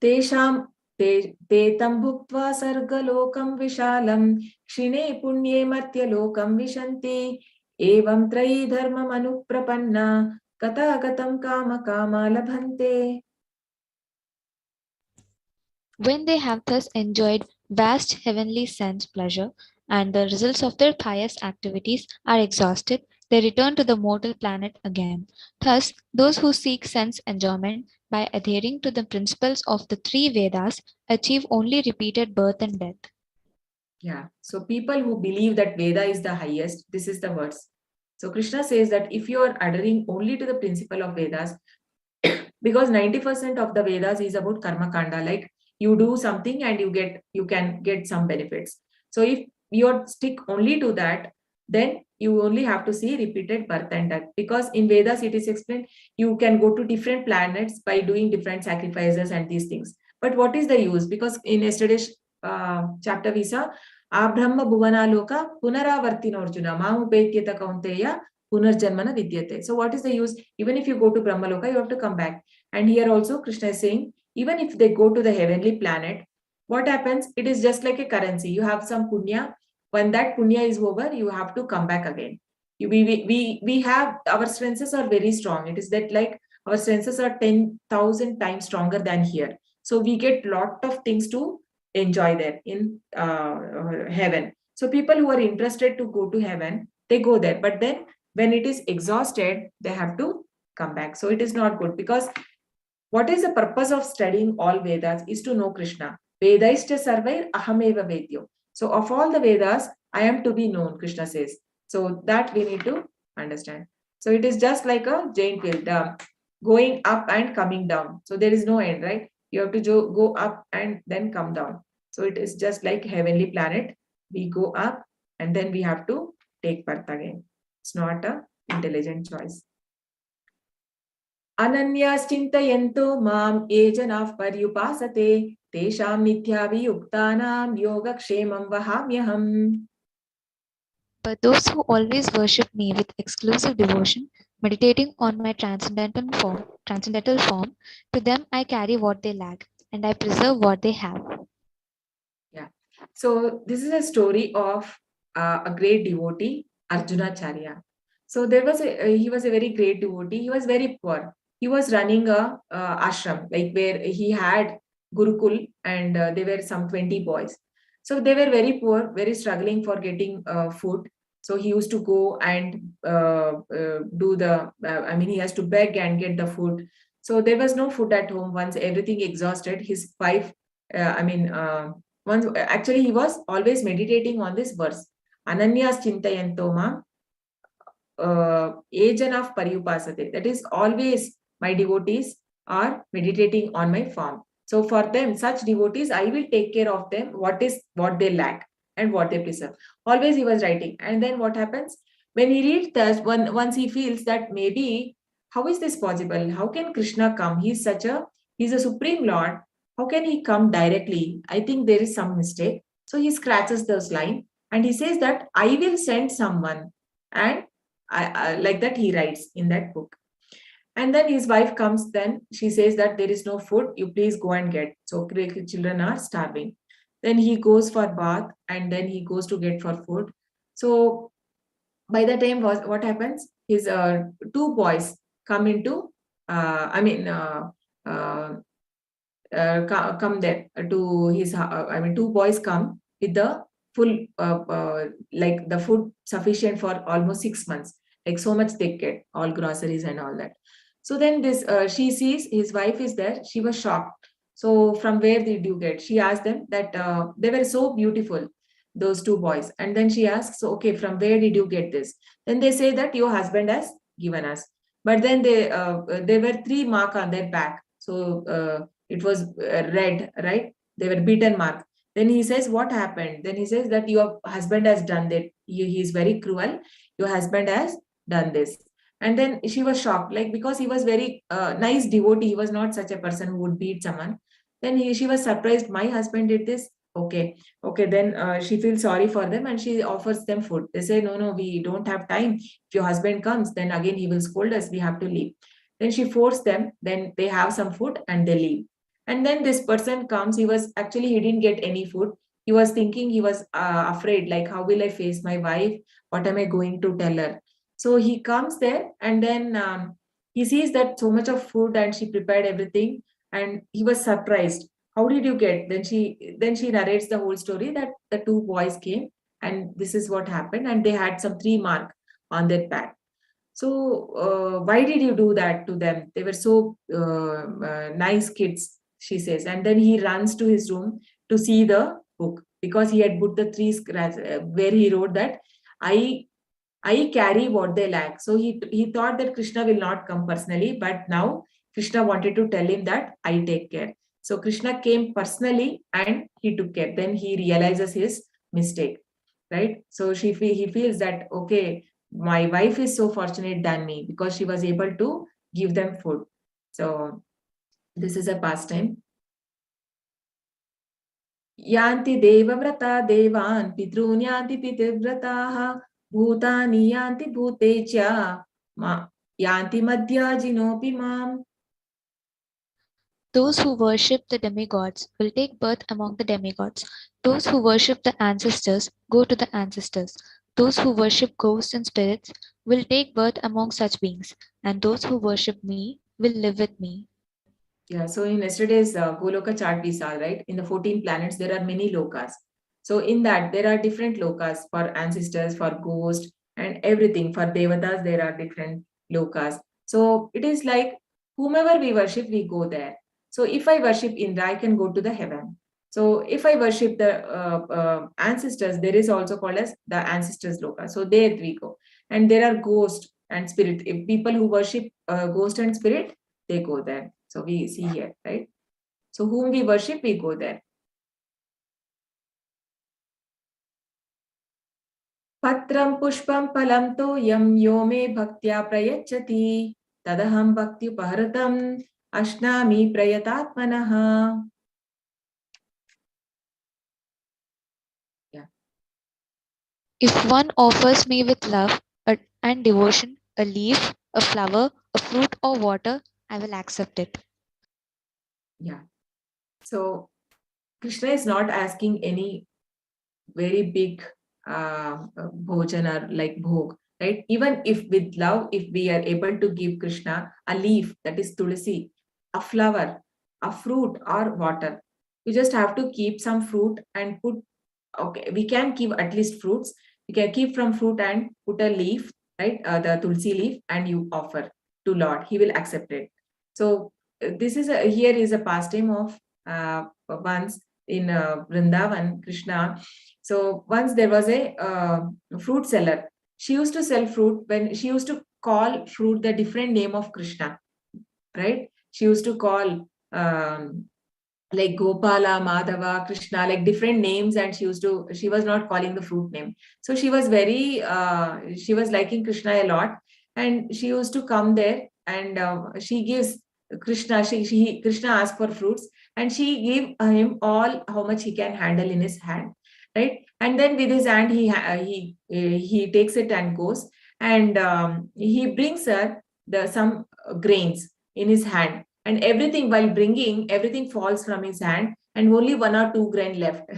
Tesham te tam bhuktva sargalokam vishalam kshine punye matyalokam vishanti evam trayi dharmam anuprapanna katagatam kama kama labhante. When they have thus enjoyed vast heavenly sense pleasure, and the results of their pious activities are exhausted, they return to the mortal planet again. Thus, those who seek sense enjoyment by adhering to the principles of the three Vedas achieve only repeated birth and death. Yeah. So people who believe that Veda is the highest, this is the verse. So Krishna says that if you are adhering only to the principle of Vedas, because 90% of the Vedas is about karma kanda, like you do something and you can get some benefits. So if you stick only to that, then you only have to see repeated birth and death, because in Vedas it is explained you can go to different planets by doing different sacrifices and these things. But what is the use? Because in yesterday's chapter we saw Abrahma Bhuvana Loka Punaravartino Arjuna Mamupetyata Kaunteya Punarjanmana Vidyate. So what is the use? Even if you go to Brahmaloka, you have to come back. And here also Krishna is saying, even if they go to the heavenly planet, what happens? It is just like a currency. You have some punya. When that punya is over, you have to come back again. We have, our senses are very strong. It is that like our senses are 10,000 times stronger than here. So we get lot of things to enjoy there in heaven. So people who are interested to go to heaven, they go there. But then when it is exhausted, they have to come back. So it is not good, because what is the purpose of studying all Vedas is to know Krishna. Vedaishta sarvair ahameva vedyo. So of all the Vedas, I am to be known, Krishna says. So that we need to understand. So it is just like a giant wheel, going up and coming down. So there is no end, right? You have to go up and then come down. So it is just like heavenly planet. We go up and then we have to take birth again. It's not a intelligent choice. अनन्याश्चिन्तयन्तो मां ये जनाः पर्युपासते तेषां नित्याभियुक्तानां योगक्षेमं वहाम्यहम्. But those who always worship me with exclusive devotion, meditating on my transcendental form, to them I carry what they lack, and I preserve what they have. Yeah. So this is a story of a great devotee, Arjuna Charya. So he was a very great devotee. He was very poor. He was running a ashram, like where he had Gurukul, and there were some 20 boys. So they were very poor, very struggling for getting food. So he used to go and do the, he has to beg and get the food. So there was no food at home. Once everything exhausted, his wife, once actually he was always meditating on this verse. Ananyas chintayantoma Ejanaf Pariyupasate. That is, always my devotees are meditating on my form. So for them, such devotees, I will take care of them, what they lack and what they preserve. Always he was writing. And then what happens? When he reads this, once he feels that maybe, how is this possible? How can Krishna come? He's a supreme Lord. How can he come directly? I think there is some mistake. So he scratches those line and he says that I will send someone, and like that he writes in that book. And then his wife comes, then she says that there is no food, you please go and get. So children are starving. Then he goes for bath and then he goes to get for food. So by the time what happens, his two boys come into, come there to his, two boys come with the full, like the food sufficient for almost 6 months. Like so much they get, all groceries and all that. So then this, she sees his wife is there. She was shocked. So from where did you get? She asked them that they were so beautiful, those two boys. And then she asks, so, okay, from where did you get this? Then they say that your husband has given us. But then there were 3 marks on their back. So it was red, right? They were beaten mark. Then he says, what happened? Then he says that your husband has done that. He is very cruel. Your husband has done this. And then she was shocked, like, because he was very nice devotee. He was not such a person who would beat someone. Then she was surprised. My husband did this. Okay. Then she feels sorry for them and she offers them food. They say, no, we don't have time. If your husband comes, then again he will scold us. We have to leave. Then she forced them. Then they have some food and they leave. And then this person comes. He didn't get any food. He was thinking, he was afraid, like, how will I face my wife? What am I going to tell her? So he comes there and then he sees that so much of food and she prepared everything and he was surprised. How did you get? Then she narrates the whole story that the two boys came and this is what happened and they had some 3 mark on their back. So why did you do that to them? They were so nice kids, she says. And then he runs to his room to see the book because he had put the 3 scratch where he wrote that I carry what they lack. So he thought that Krishna will not come personally, but now Krishna wanted to tell him that I take care. So Krishna came personally and he took care. Then he realizes his mistake, right? So he feels that, okay, my wife is so fortunate than me because she was able to give them food. So this is a pastime. Yanti devavrata devan pitrun yanti pitivrataha bhutani yanti bhutecha yanti madhyajinopi mam. Those who worship the demigods will take birth among the demigods. Those who worship the ancestors go to the ancestors. Those who worship ghosts and spirits will take birth among such beings. And those who worship me will live with me. Yeah, so in yesterday's Goloka chart we saw, right? In the 14 planets, there are many lokas. So in that, there are different lokas for ancestors, for ghosts, and everything. For devatas, there are different lokas. So it is like whomever we worship, we go there. So if I worship Indra, I can go to the heaven. So if I worship the ancestors, there is also called as the ancestors loka. So there we go. And there are ghost and spirit. If people who worship ghost and spirit, they go there. So we see here, right? So whom we worship, we go there. Patram pushpam palam toyam yo me bhaktya prayachati tadaham bhakti upaharatam ashnami prayatatmanaha. Yeah. If one offers me with love and devotion a leaf, a flower, a fruit, or water, I will accept it. Yeah. So Krishna is not asking any very big bhojan or like bhog, right? Even if with love, if we are able to give Krishna a leaf, that is tulsi, a flower, a fruit or water, you just have to keep some fruit and put okay, we can give at least fruits. You can keep from fruit and put a leaf, right? The tulsi leaf, and you offer to Lord. He will accept it. So this is here is a pastime of once in Vrindavan, Krishna. So once there was a fruit seller. She used to sell fruit when she used to call fruit the different name of Krishna, right? She used to call like Gopala, Madhava, Krishna, like different names, and she was not calling the fruit name. So she was she was liking Krishna a lot, and she used to come there, and she gives Krishna, Krishna asked for fruits, and she gave him all how much he can handle in his hand, right? And then with his hand, he takes it and goes, and he brings her some grains in his hand, and everything, while bringing, everything falls from his hand, and only 1 or 2 grain left.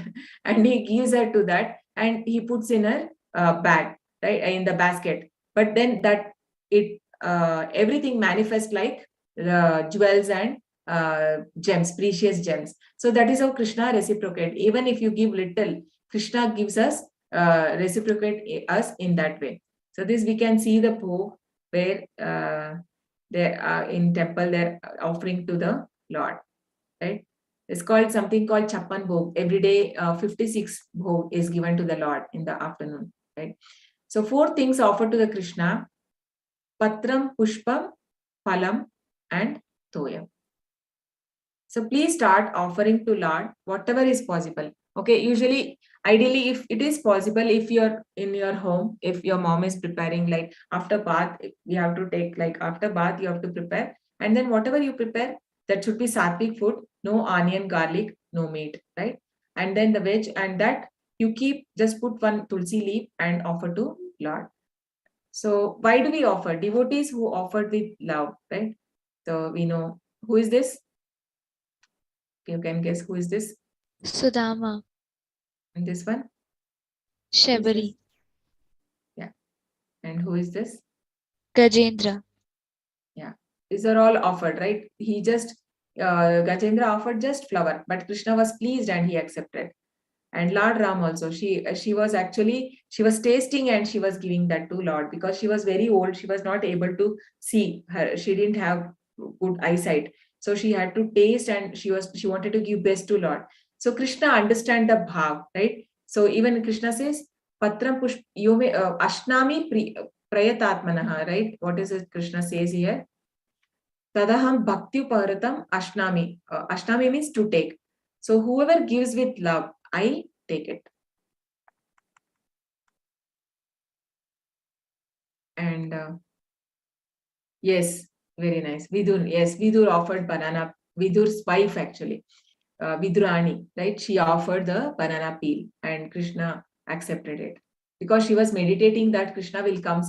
And he gives her to that, and he puts in her bag, right, in the basket. But then that it everything manifests like jewels and gems, precious gems. So that is how Krishna reciprocate. Even if you give little, Krishna gives us reciprocate us in that way. So this we can see the proof where they are in temple, they're offering to the Lord, right? It's called something called Chappan Bhog. Every day, 56 Bhog is given to the Lord in the afternoon, right? So 4 things offered to the Krishna: Patram, Pushpam, Phalam, and Toyam. So please start offering to Lord whatever is possible. Okay, usually, ideally, if it is possible, if you're in your home, if your mom is preparing, like after bath, you have to take, like after bath, you have to prepare. And then whatever you prepare, that should be sattvic food, no onion, garlic, no meat, right? And then the veg, and that you keep, just put 1 tulsi leaf and offer to Lord. So why do we offer? Devotees who offered with love, right? So we know who is this? You can guess who is this? Sudama, And this one? Who is this? Shabari, Yeah. And who is this? Gajendra. Yeah. These are all offered, right? He just, Gajendra offered just flower, but Krishna was pleased and he accepted. And Lord Ram also, she was actually, she was tasting and she was giving that to Lord, because she was very old. She was not able to see her. She didn't have good eyesight. So she had to taste, and she wanted to give best to Lord. So Krishna understand the bhav, right? So even Krishna says, Patram push yume ashnami prayatatmanaha, right? What is it Krishna says here? Tadaham bhakti paratam ashnami. Ashnami means to take. So whoever gives with love, I take it. And yes, very nice. Vidur, yes, Vidur offered banana. Vidur's wife actually, Vidurani, right? She offered the banana peel, and Krishna accepted it because she was meditating that Krishna will come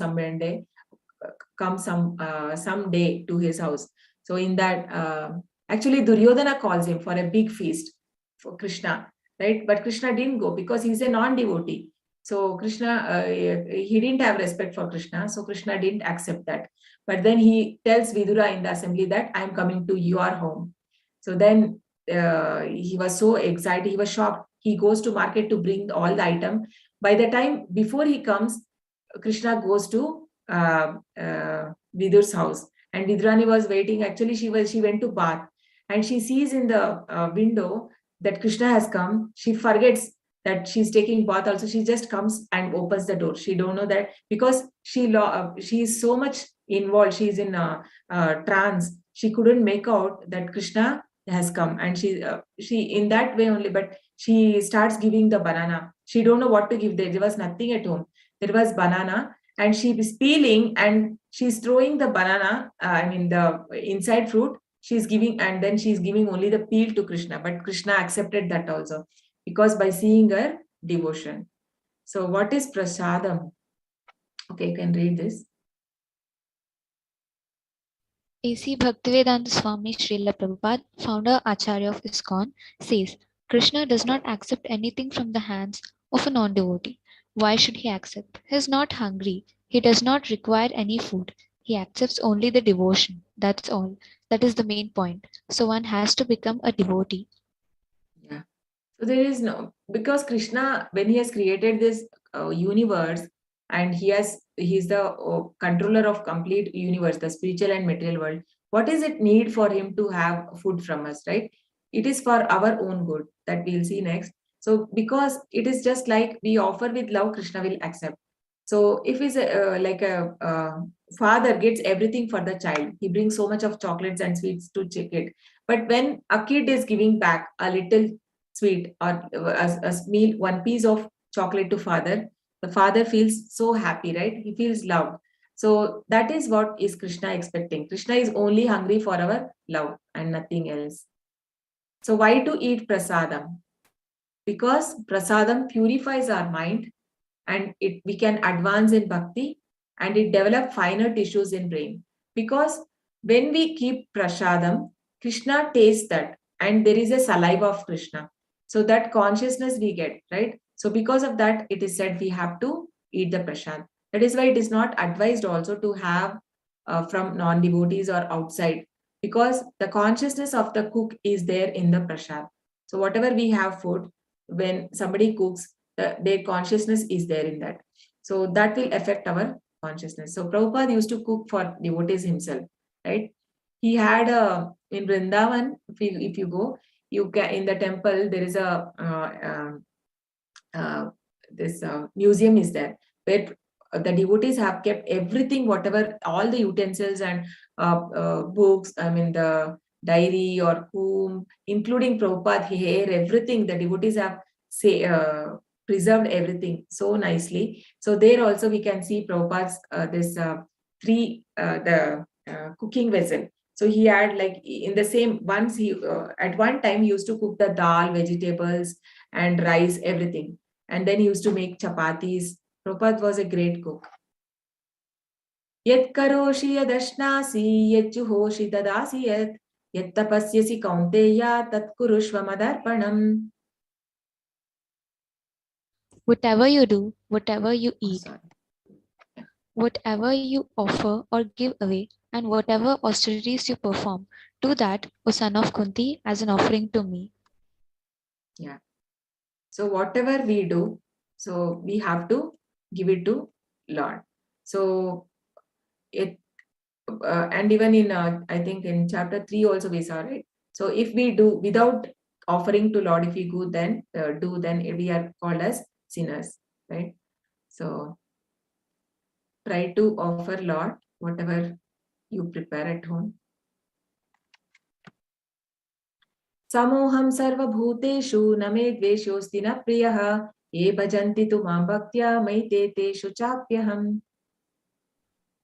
come some day to his house. So in that, actually Duryodhana calls him for a big feast for Krishna, right? But Krishna didn't go because he's a non-devotee. So Krishna, he didn't have respect for Krishna, so Krishna didn't accept that. But then he tells Vidura in the assembly that I'm coming to your home. So then he was so excited, he was shocked. He goes to market to bring all the item. By the time before he comes, Krishna goes to Vidur's house, and Vidrani was waiting. Actually, she went to bath, and she sees in the window that Krishna has come. She forgets that she's taking bath. Also, she just comes and opens the door. She don't know that because she is so much involved. She's in trance. She couldn't make out that Krishna has come, and she in that way only. But she starts giving the banana. She don't know what to give. There was nothing at home. There was banana, and she is peeling and she's throwing the banana, the inside fruit she's giving, and then she's giving only the peel to Krishna. But Krishna accepted that also, because by seeing her devotion. So what is prasadam? Okay, you can read this. A.C. Bhaktivedanta Swami Srila Prabhupada, founder Acharya of ISKCON, says Krishna does not accept anything from the hands of a non-devotee. Why should he accept? He is not hungry. He does not require any food. He accepts only the devotion. That's all. That is the main point. So one has to become a devotee. Yeah. So there is no, because Krishna, when he has created this universe, and he's the controller of complete universe, the spiritual and material world. What is it need for him to have food from us, right? It is for our own good, that we'll see next. So because it is just like we offer with love, Krishna will accept. So if he's like a father gets everything for the child, he brings so much of chocolates and sweets to kid. But when a kid is giving back a little sweet or a meal, one piece of chocolate to father, the father feels so happy, right? He feels loved. So that is what is Krishna expecting. Krishna is only hungry for our love and nothing else. So why to eat prasadam? Because prasadam purifies our mind, and we can advance in bhakti, and it develop finer tissues in brain. Because when we keep prasadam, Krishna tastes that, and there is a saliva of Krishna. So that consciousness we get, right? So because of that, it is said we have to eat the prasad. That is why it is not advised also to have from non-devotees or outside, because the consciousness of the cook is there in the prasad. So whatever we have food, when somebody cooks, their consciousness is there in that. So that will affect our consciousness. So Prabhupada used to cook for devotees himself, right? He had in Vrindavan, if you go, you can, in the temple, there is a this museum is there, where the devotees have kept everything, whatever, all the utensils and books, I mean the diary or comb, including Prabhupada hair, everything, the devotees have say preserved everything so nicely. So there also we can see Prabhupada's this the cooking vessel. So he had, like, in the same, once he at one time he used to cook the dal, vegetables and rice, everything, and then he used to make chapatis. Prabhupada was a great cook. Yat karoshi yadashnasi yajjuhoshi tadasi yat tapasyasi kaunteya tat kurushva madarpanam. Whatever you do, whatever you eat, Sorry. whatever you offer or give away, and whatever austerities you perform, do that, O son of Kunti, as an offering to me. Yeah. So whatever we do, so we have to give it to Lord. So it and even in I think in chapter 3 also we saw, right? So if we do without offering to Lord, if we go then then we are called as sinners, right? So try to offer Lord whatever you prepare at home. Samoham sarvabhuteshu name dveshyosti na priyaha ye bhajanti tu mam bhaktya maite teshu chapyaham.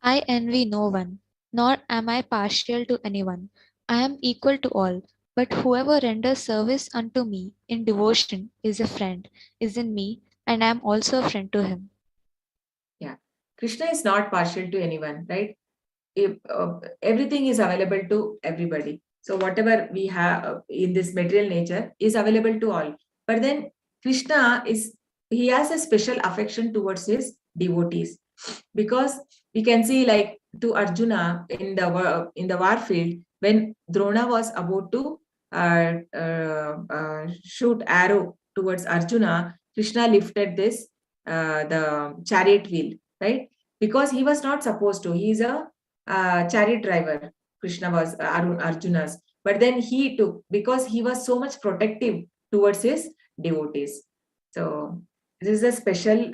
I envy no one, nor am I partial to anyone. I am equal to all. But whoever renders service unto me in devotion is a friend, is in me, and I am also a friend to him. Yeah. Krishna is not partial to anyone, right? If, everything is available to everybody. So whatever we have in this material nature is available to all. But then Krishna he has a special affection towards his devotees, because we can see, like, to Arjuna in the war field, when Drona was about to shoot arrow towards Arjuna, Krishna lifted this the chariot wheel, right? Because he was not supposed to. He is a chariot driver. Krishna was Arjuna's, but then he took, because he was so much protective towards his devotees. So this is a special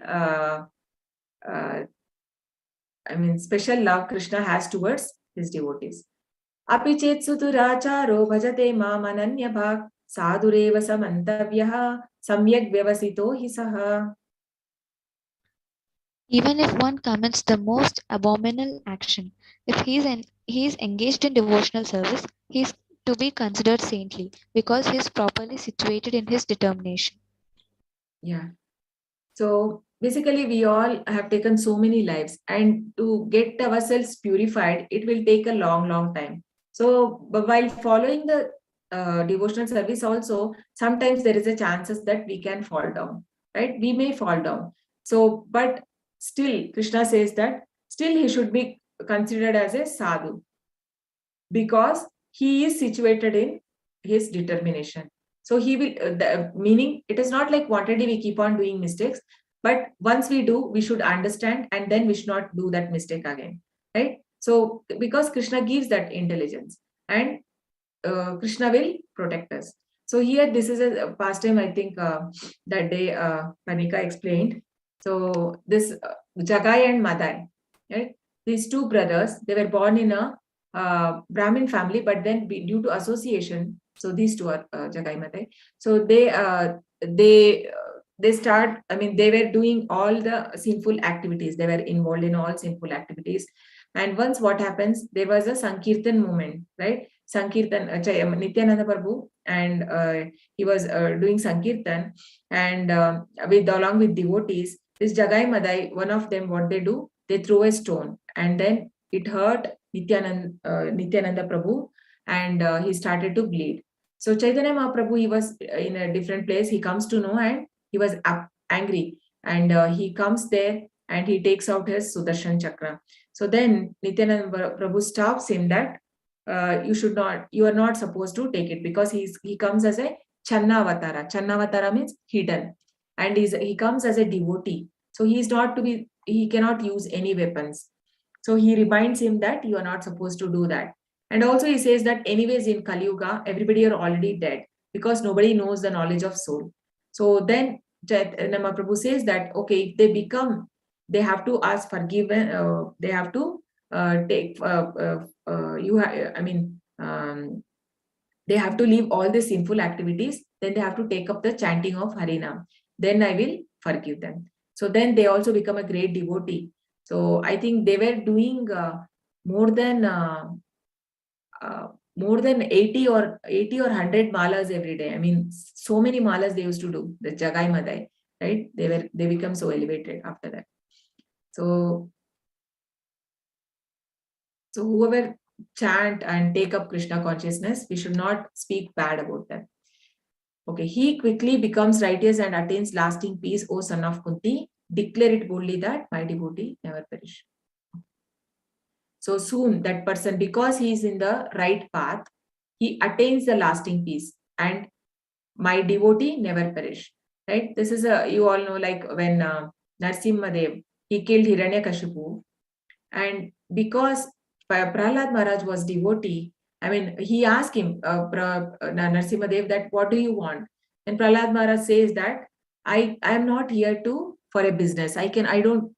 special love Krishna has towards his devotees. Api chet suduracharo bhajate mam ananya bhak sadureva samantavyah samyak vyavasito hi saha. Even if one commits the most abominable action, if he is engaged in devotional service, he is to be considered saintly because he is properly situated in his determination. Yeah. So basically, we all have taken so many lives, and to get ourselves purified, it will take a long, long time. So, but while following the devotional service, also sometimes there is a chances that we can fall down, right? We may fall down. So, but still, Krishna says that still he should be considered as a sadhu, because he is situated in his determination. So he will, meaning it is not like wantedly we keep on doing mistakes, but once we do, we should understand and then we should not do that mistake again, right? So because Krishna gives that intelligence, and Krishna will protect us. So here, this is a pastime, I think that day Panika explained. So this Jagai and Madai, right? These two brothers, they were born in a Brahmin family, but then due to association, so these two are Jagai Madai. So they start, I mean, they were doing all the sinful activities. They were involved in all sinful activities. And once what happens, there was a Sankirtan movement, right? Sankirtan, Nityananda Prabhu, and he was doing Sankirtan, and with along with devotees. This Jagai Madai, one of them, what they do, they throw a stone, and then it hurt Nityananda Prabhu, and he started to bleed. So Chaitanya Mahaprabhu, he was in a different place. He comes to know, and he was angry, and he comes there and he takes out his Sudarshan Chakra. So then Nityananda Prabhu stops him that you are not supposed to take it, because he comes as a Channavatara. Channavatara means hidden, and he comes as a devotee. So he cannot use any weapons. So he reminds him that you are not supposed to do that. And also he says that anyways in Kali Yuga, everybody are already dead, because nobody knows the knowledge of soul. So then Chaitanya Mahaprabhu says that, okay, if they have to ask forgiven, they have to take they have to leave all the sinful activities, then they have to take up the chanting of Harinam, then I will forgive them. So then they also become a great devotee. So I think they were doing more than 80 or 100 malas every day. I mean, so many malas they used to do, the Jagai Madai, right? They become so elevated after that. So whoever chant and take up Krishna consciousness, we should not speak bad about them. Okay, he quickly becomes righteous and attains lasting peace, O son of Kunti. Declare it boldly that my devotee never perish. So soon that person, because he is in the right path, he attains the lasting peace, and my devotee never perish. Right? This is you all know, like when Narsimhadev, he killed Hiranyakashipu, and because Prahlad Maharaj was devotee, I mean, he asked him, Narsimhadev, that what do you want? And Prahlad Maharaj says that I am not here for a business. I don't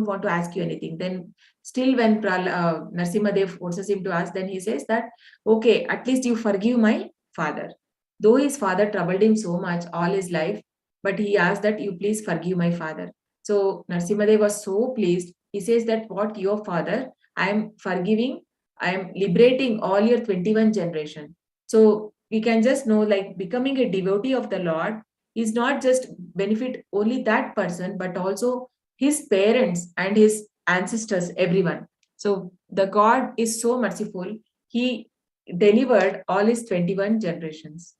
want to ask you anything. Then still when Narsimhadev forces him to ask, then he says that, okay, at least you forgive my father. Though his father troubled him so much all his life, but he asked that you please forgive my father. So Narsimhadev was so pleased. He says that what your father, I am forgiving, I am liberating all your 21 generation. So we can just know, like, becoming a devotee of the Lord is not just benefit only that person, but also his parents and his ancestors, everyone. So the God is so merciful. He delivered all his 21 generations.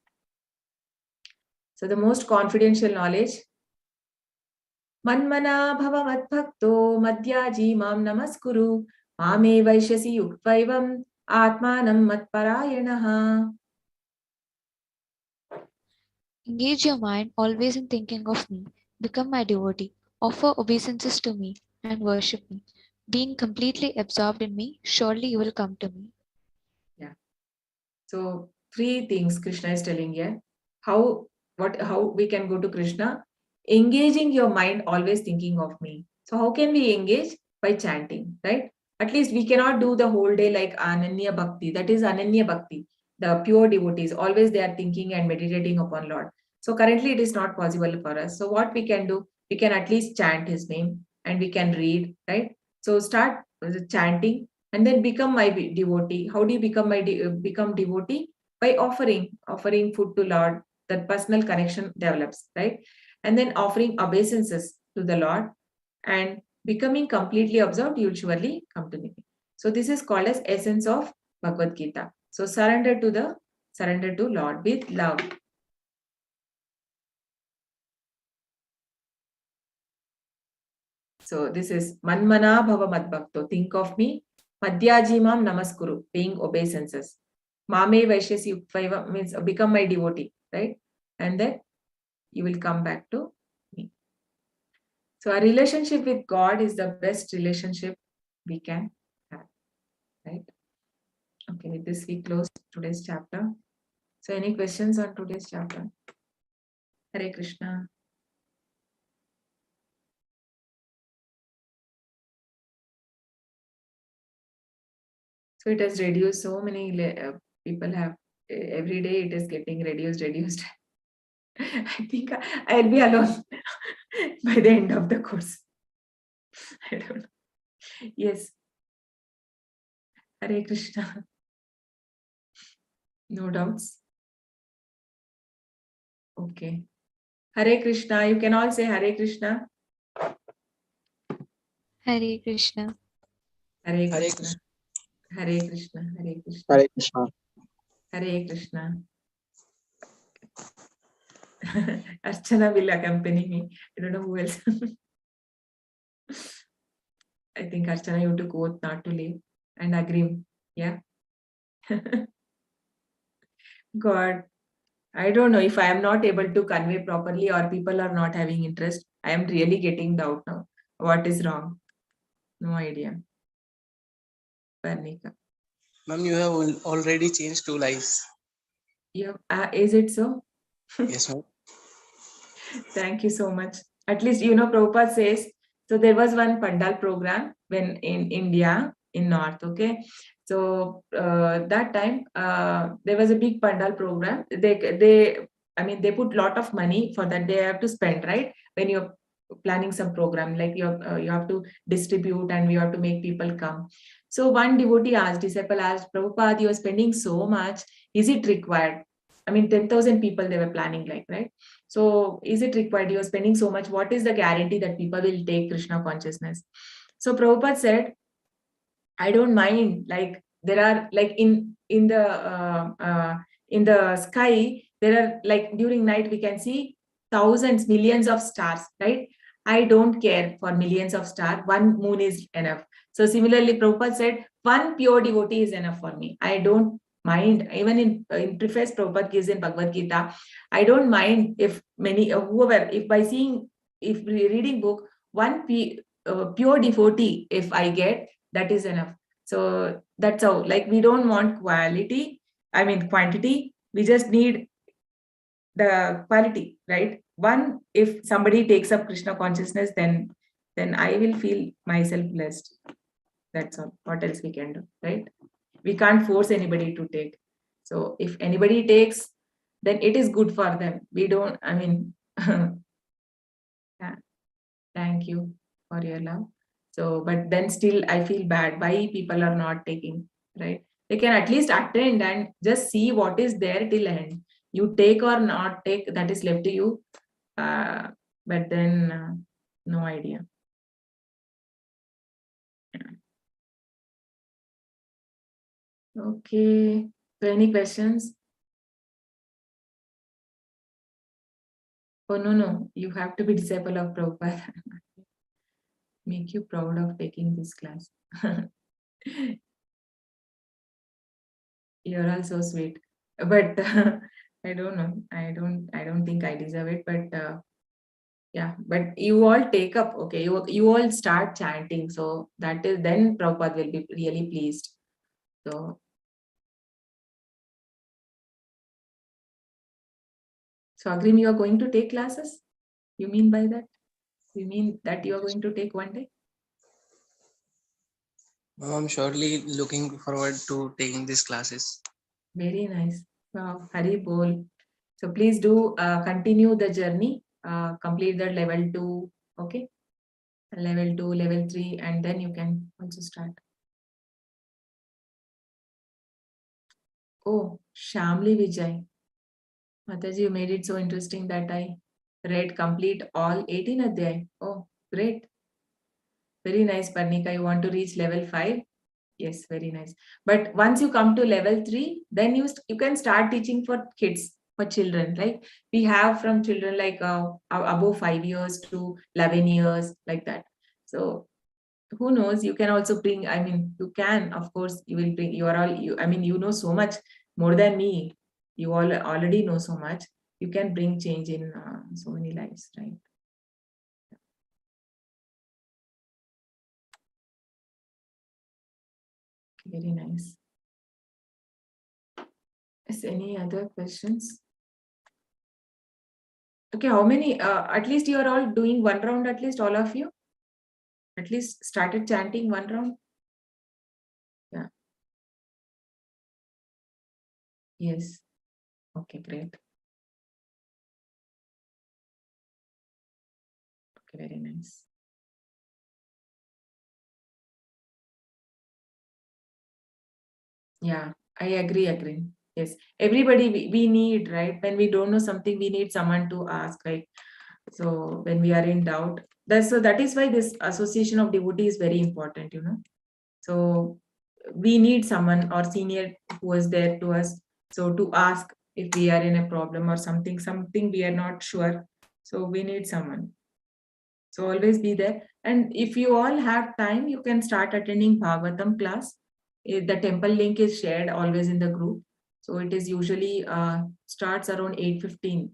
So the most confidential knowledge, Manmana bhava madbhakto madhyaji mam namaskuru mame vaishyasi yuktaivam atmanam matparayanaha. Engage your mind always in thinking of me. Become my devotee. Offer obeisances to me and worship me. Being completely absorbed in me, surely you will come to me. Yeah. So 3 things Krishna is telling here. How we can go to Krishna? Engaging your mind, always thinking of me. So how can we engage? By chanting, right? At least we cannot do the whole day like Ananya Bhakti. That is Ananya Bhakti. The pure devotees, always they are thinking and meditating upon Lord. So currently it is not possible for us. So what we can do? We can at least chant his name and we can read, right? So start chanting and then become my devotee. How do you become devotee? By offering food to Lord. That personal connection develops, right? And then offering obeisances to the Lord and becoming completely absorbed, you'll surely come to me. So this is called as essence of Bhagavad Gita. So surrender to Lord with love. So this is Manmana Bhava Madbhakto. Think of me. Madhyajimam Namaskuru, paying obeisances. Mame Vaishyasi Yuktvaiva means become my devotee, right? And then you will come back to me. So our relationship with God is the best relationship we can have, right? Okay, with this we close today's chapter. So any questions on today's chapter? Hare Krishna. So it has reduced so many people have every day it is getting reduced. I think I'll be alone by the end of the course. I don't know. Yes. Hare Krishna. No doubts. Okay. Hare Krishna. You can all say Hare Krishna. Hare Krishna. Hare Hare Krishna. Hare Krishna. Hare Krishna. Hare Krishna. Hare Krishna. Archana will accompany me. I don't know who else. I think Archana, you took oath not to leave and agree. Yeah. God, I don't know if I am not able to convey properly or people are not having interest. I am really getting doubt now. What is wrong? No idea. Parnika. Ma'am, you have already changed 2 lives. Yeah, is it so? Yes, ma'am. Thank you so much. At least, Prabhupada says, so there was one Pandal program when in India, in North, okay? So that time, there was a big Pandal program. They put lot of money for that. They have to spend, right? When you're planning some program, like you have to distribute and you have to make people come. So one disciple asked, Prabhupada, you are spending so much. Is it required? 10,000 people they were planning, like, right? So is it required? You're spending so much. What is the guarantee that people will take Krishna consciousness? So Prabhupada said, I don't mind. Like there are like in the sky, there are like during night we can see thousands, millions of stars, right? I don't care for millions of stars. One moon is enough. So similarly, Prabhupada said, one pure devotee is enough for me. I don't mind. Even in preface, Prabhupada gives in Bhagavad Gita, I don't mind if many whoever, if by seeing, if reading book, one pure devotee, if I get, that is enough. So that's how, like, we don't want quantity. We just need the quality, right? One, if somebody takes up Krishna consciousness, then I will feel myself blessed. That's all. What else we can do, right? We can't force anybody to take. So if anybody takes, then it is good for them. We don't, yeah. Thank you for your love. So, but then still I feel bad why people are not taking, right? They can at least attend and just see what is there till end. You take or not take, that is left to you. But then no idea. Okay. So any questions? Oh, no. You have to be disciple of Prabhupada. Make you proud of taking this class. You're all so sweet. But I don't know. I don't think I deserve it. But yeah, but you all take up. Okay, you all start chanting. So that is then Prabhupada will be really pleased. So Agrim, you are going to take classes? You mean by that? You mean that you are going to take one day? Ma'am, I'm surely looking forward to taking these classes. Very nice. Wow, Hari Bol. So please do continue the journey, complete the level 2, okay? Level 2, level 3, and then you can also start. Oh, Shamli Vijay. Mataji, you made it so interesting that I read complete all 18 adhyay. Oh, great. Very nice, Parnika. You want to reach level 5? Yes, very nice. But once you come to level 3, then you can start teaching for kids, for children. Like we have from children like above 5 years to 11 years, like that. So who knows, you can also bring, you can, of course, you will bring, you are all, you know so much. more than me. You all already know so much. You can bring change in so many lives, right? Very nice. Is any other questions? Okay, how many? At least you are all doing one round. At least all of you. At least started chanting one round. Yeah. Yes. Okay, great. Okay, very nice. Yeah, I agree. Yes, everybody we need, right? When we don't know something, we need someone to ask, right? So when we are in doubt, that is why this association of devotee is very important, you know. So we need someone or senior who is there to us. So to ask if we are in a problem or something we are not sure. So we need someone. So always be there. And if you all have time, you can start attending Bhagavatam class. The temple link is shared always in the group. So it is usually starts around 8:15,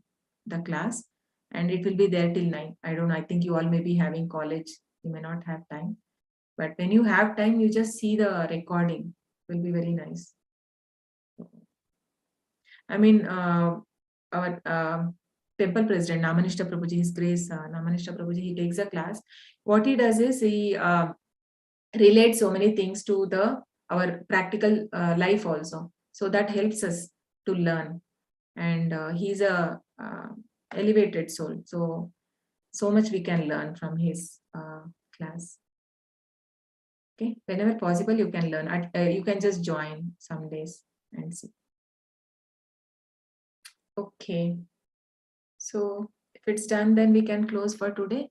the class, and it will be there till 9. I don't know. I think you all may be having college. You may not have time. But when you have time, you just see the recording. It will be very nice. I mean, our temple president, Namanishta Prabhuji, His Grace Namanishta Prabhuji, he takes a class. What he does is he relates so many things to our practical life also. So that helps us to learn. And he's a elevated soul. So much we can learn from his class. Okay, whenever possible, you can learn. You can just join some days and see. Okay. So if it's done, then we can close for today.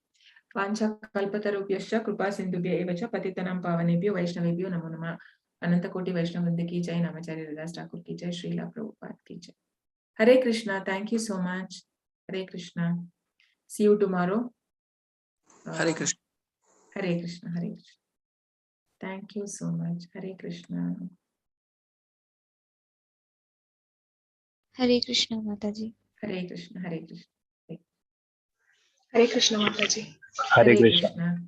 Vancha kalpatarubhyascha kripa sindhubhya evacha patitanam pavanebhyo vaishnavebhyo namo namah. Ananta Koti Vaishnav Vrinda ki jai, Namacharya Radha Thakur ki jai, Srila Prabhupada ki jai. Hare Krishna. Thank you so much. Hare Krishna. See you tomorrow. Hare Krishna. Hare Krishna. Hare Krishna. Thank you so much. Hare Krishna. Hare Krishna, Mataji. Hare Krishna. Hare Krishna. Hare Krishna Mataji. Hare Krishna. Krishna.